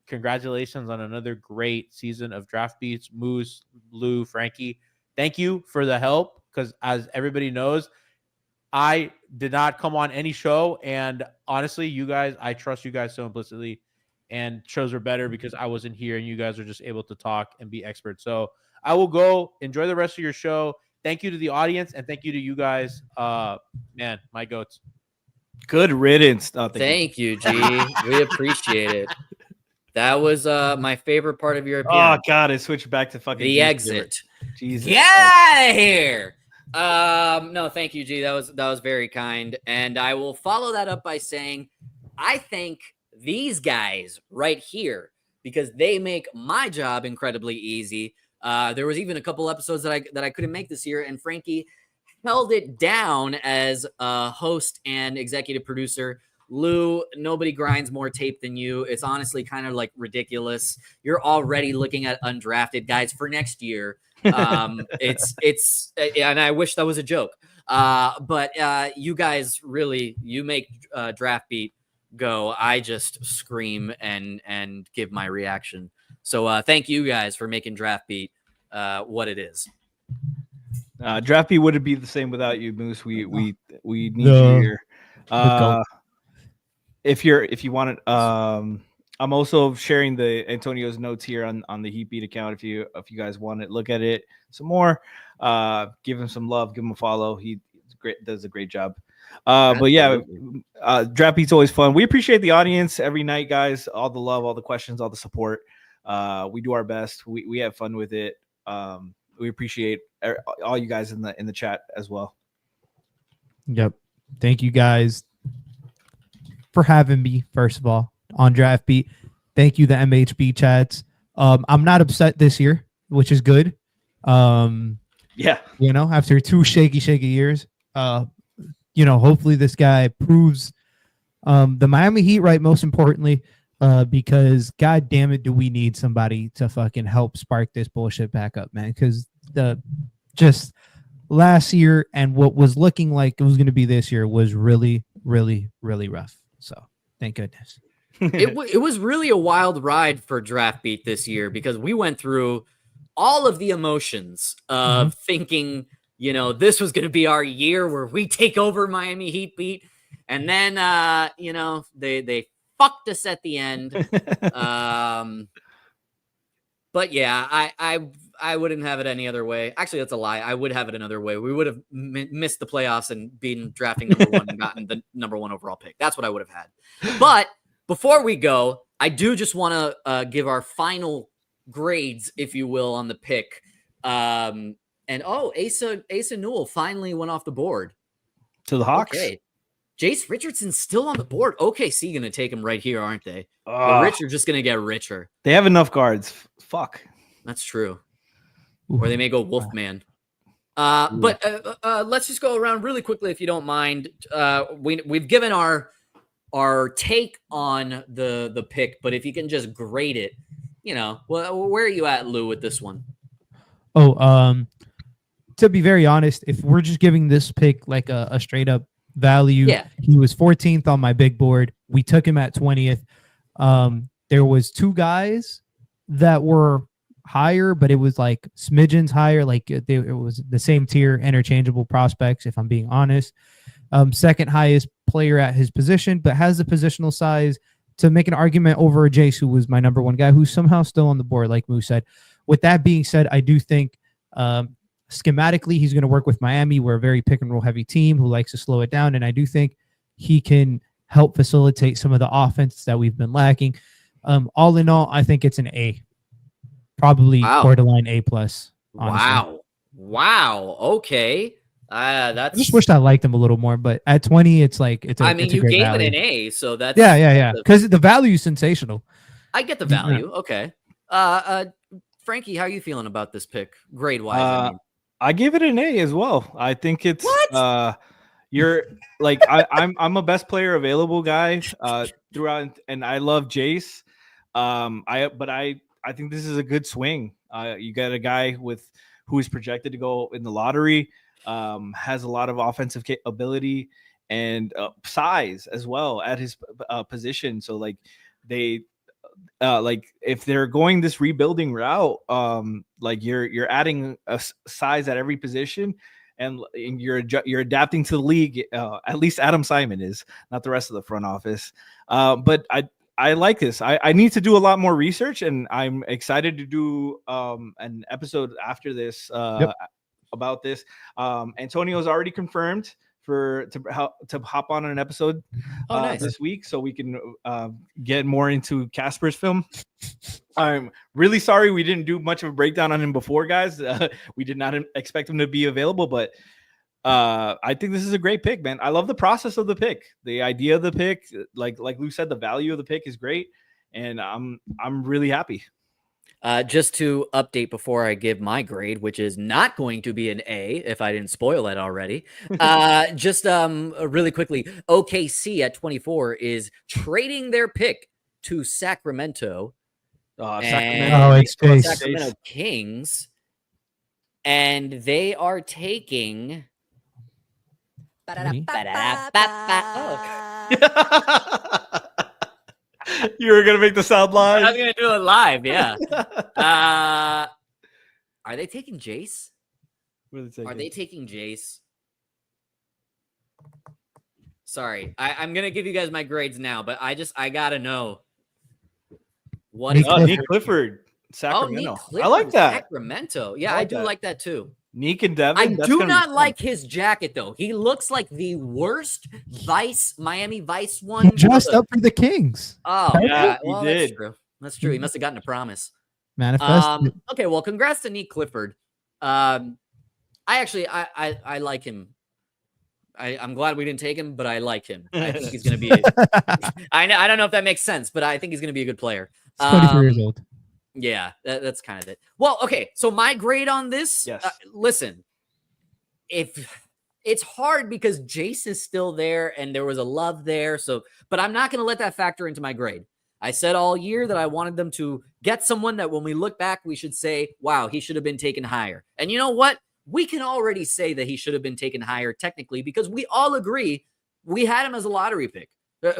Congratulations on another great season of Draft Beats. Moose, Lou, Frankie, thank you for the help, because as everybody knows, I did not come on any show, and honestly, you guys, I trust you guys so implicitly, and shows are better because I wasn't here and you guys are just able to talk and be experts. So I will go enjoy the rest of your show. Thank you to the audience, and thank you to you guys. Man, my goats. Good riddance. Thank you, G. We appreciate it. That was my favorite part of your appearance. Oh God, I switched back to fucking the exit. Jesus, get out of here. No, thank you, G. That was very kind, and I will follow that up by saying I thank these guys right here because they make my job incredibly easy. There was even a couple episodes that I couldn't make this year, and Frankie held it down as a host and executive producer. Lou, nobody grinds more tape than you. It's honestly kind of like ridiculous. You're already looking at undrafted guys for next year. It's and I wish that was a joke. But you guys really, you make DraftBeat go. I just scream and give my reaction. So thank you guys for making DraftBeat what it is. DraftBeat wouldn't be the same without you, Moose. We need you here. If you want it, I'm also sharing the Antonio's notes here on the Heatbeat account. If you guys want it, look at it some more. Give him some love, give him a follow. He does a great job. But yeah, DraftBeat's always fun. We appreciate the audience every night, guys. All the love, all the questions, all the support. We do our best. We have fun with it. We appreciate all you guys in the chat as well. Yep. Thank you guys for having me, first of all, on DraftBeat. Thank you, the MHB chats. I'm not upset this year, which is good. Yeah. You know, after 2 shaky years, you know, hopefully this guy proves the Miami Heat right, most importantly, because God damn it, do we need somebody to fucking help spark this bullshit back up, man? Because just last year and what was looking like it was going to be this year was really, really, really rough. So thank goodness. It was really a wild ride for DraftBeat this year because we went through all of the emotions of thinking, you know, this was going to be our year where we take over Miami Heat beat. And then, you know, they fucked us at the end. But yeah, I wouldn't have it any other way. Actually, that's a lie. I would have it another way. We would have missed the playoffs and been drafting number 1 and gotten the number 1 overall pick. That's what I would have had. But before we go, I do just want to give our final grades, if you will, on the pick. And Asa Newell finally went off the board to the Hawks. Okay. Jace Richardson's still on the board. OKC going to take him right here, aren't they? The rich are just going to get richer. They have enough guards. Fuck. That's true. Or they may go Wolfman. But let's just go around really quickly, if you don't mind. We've given our take on the pick, but if you can just grade it, where are you at, Lou, with this one? To be very honest, if we're just giving this pick like a straight up value, he was 14th on my big board. We took him at 20th. There was 2 guys that were higher, but it was like smidgens higher. Like it was the same tier, interchangeable prospects, if I'm being honest. Second highest player at his position, but has the positional size to make an argument over Jace, who was my number 1 guy, who's somehow still on the board, like Moose said. With that being said, I do think schematically he's going to work with Miami. We're a very pick and roll heavy team who likes to slow it down, and I do think he can help facilitate some of the offense that we've been lacking. All in all, I think it's an A, probably borderline A plus. Wow. Okay. I just wished I liked him a little more, but at 20, it's like it's. You gave it an A, so that's yeah. Because the value is sensational. I get the value. Okay. Frankie, how are you feeling about this pick, grade wise? I gave it an A as well. I think it's you're like I'm a best player available guy throughout, and I love Jace. I think this is a good swing. You got a guy who is projected to go in the lottery. Has a lot of offensive ability and size as well at his position. So if they're going this rebuilding route, you're adding a size at every position, and you're adapting to the league. At least Adam Simon is, not the rest of the front office. But I like this. I need to do a lot more research, and I'm excited to do an episode after this. About this. Antonio's already confirmed to hop on an episode this week, so we can get more into Kasparas' film. I'm really sorry we didn't do much of a breakdown on him before, guys. We did not expect him to be available, but I think this is a great pick, man. I love the process of the pick, the idea of the pick. Like Lou said, the value of the pick is great, and I'm really happy. Just to update before I give my grade, which is not going to be an A if I didn't spoil it already. Just really quickly, OKC at 24 is trading their pick to Sacramento. Sacramento Kings. And they are taking... You were gonna make the sound live. I was gonna do it live. Yeah. Are they taking Jace? Are they taking Jace? Sorry, I'm gonna give you guys my grades now, but I gotta know what is Nick Clifford, Sacramento. I like that. Sacramento. Yeah, I do like that too. Neek and Devin. I do not like his jacket though. He looks like the worst Miami Vice one. He dressed up for the Kings. Oh yeah, well, he did. That's true. He must have gotten a promise. Manifest. Okay, well, congrats to Neek Clifford. I like him. I'm glad we didn't take him, but I like him. I think he's going to be. I don't know if that makes sense, but I think he's going to be a good player. 24 years old. Yeah, that's kind of it. Well, okay. So my grade on this, listen, if it's hard because Jace is still there and there was a love there. But I'm not going to let that factor into my grade. I said all year that I wanted them to get someone that when we look back, we should say, wow, he should have been taken higher. And you know what? We can already say that he should have been taken higher technically because we all agree we had him as a lottery pick.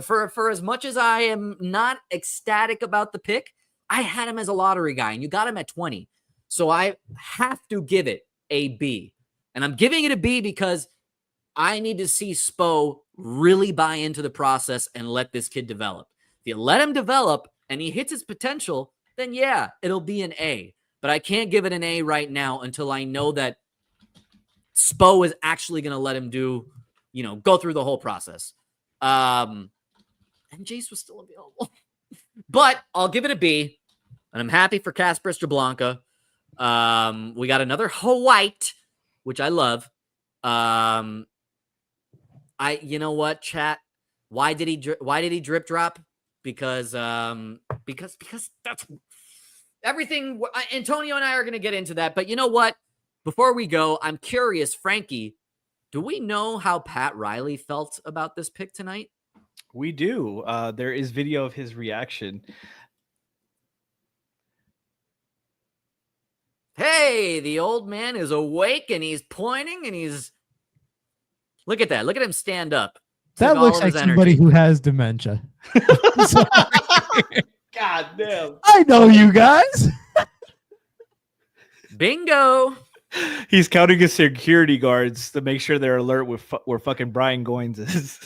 For as much as I am not ecstatic about the pick, I had him as a lottery guy, and you got him at 20. So I have to give it a B. And I'm giving it a B because I need to see Spo really buy into the process and let this kid develop. If you let him develop and he hits his potential, then yeah, it'll be an A. but I can't give it an A right now until I know that Spo is actually going to let him go through the whole process. And Jace was still available. But I'll give it a B, and I'm happy for Kasparas Jablonka. We got another White, which I love. You know what, chat? Why did he drip drop? Because that's everything. Antonio and I are going to get into that, but you know what? Before we go, I'm curious, Frankie, do we know how Pat Riley felt about this pick tonight? We do. There is video of his reaction. Hey, the old man is awake and he's pointing and he's... Look at that. Look at him stand up. That looks like somebody who has dementia. God damn. I know you guys. Bingo. He's counting his security guards to make sure they're alert with where fucking Brian Goins is.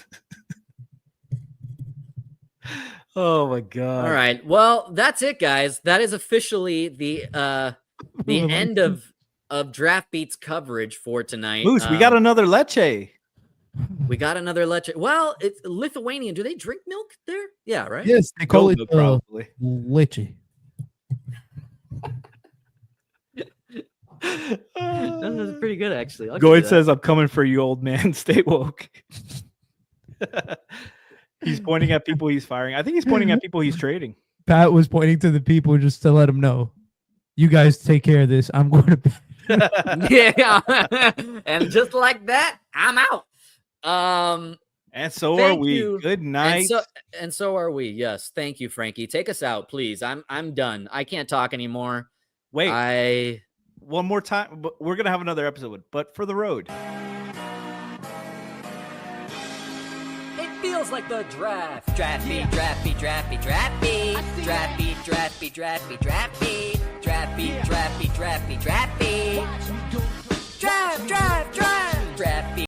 Oh my god. All right. Well, that's it, guys. That is officially the end of DraftBeat's coverage for tonight. Moose, we got another leche. We got another leche. Well, it's Lithuanian. Do they drink milk there? Yeah, right? Yes, they call it probably. Leche. That's pretty good, actually. Goid says, I'm coming for you, old man. Stay woke. He's pointing at people he's firing. I think he's pointing at people he's trading. Pat was pointing to the people just to let them know. You guys take care of this. I'm going to... Yeah. And just like that, I'm out. And so are we. You. Good night. And so are we. Yes. Thank you, Frankie. Take us out, please. I'm done. I can't talk anymore. Wait. One more time. But we're gonna have another episode, but for the road. It feels like the draft. DraftBeat, DraftBeat, DraftBeat, DraftBeat, DraftBeat, DraftBeat, DraftBeat, DraftBeat, DraftBeat, DraftBeat, DraftBeat, DraftBeat, Draft, DraftBeat.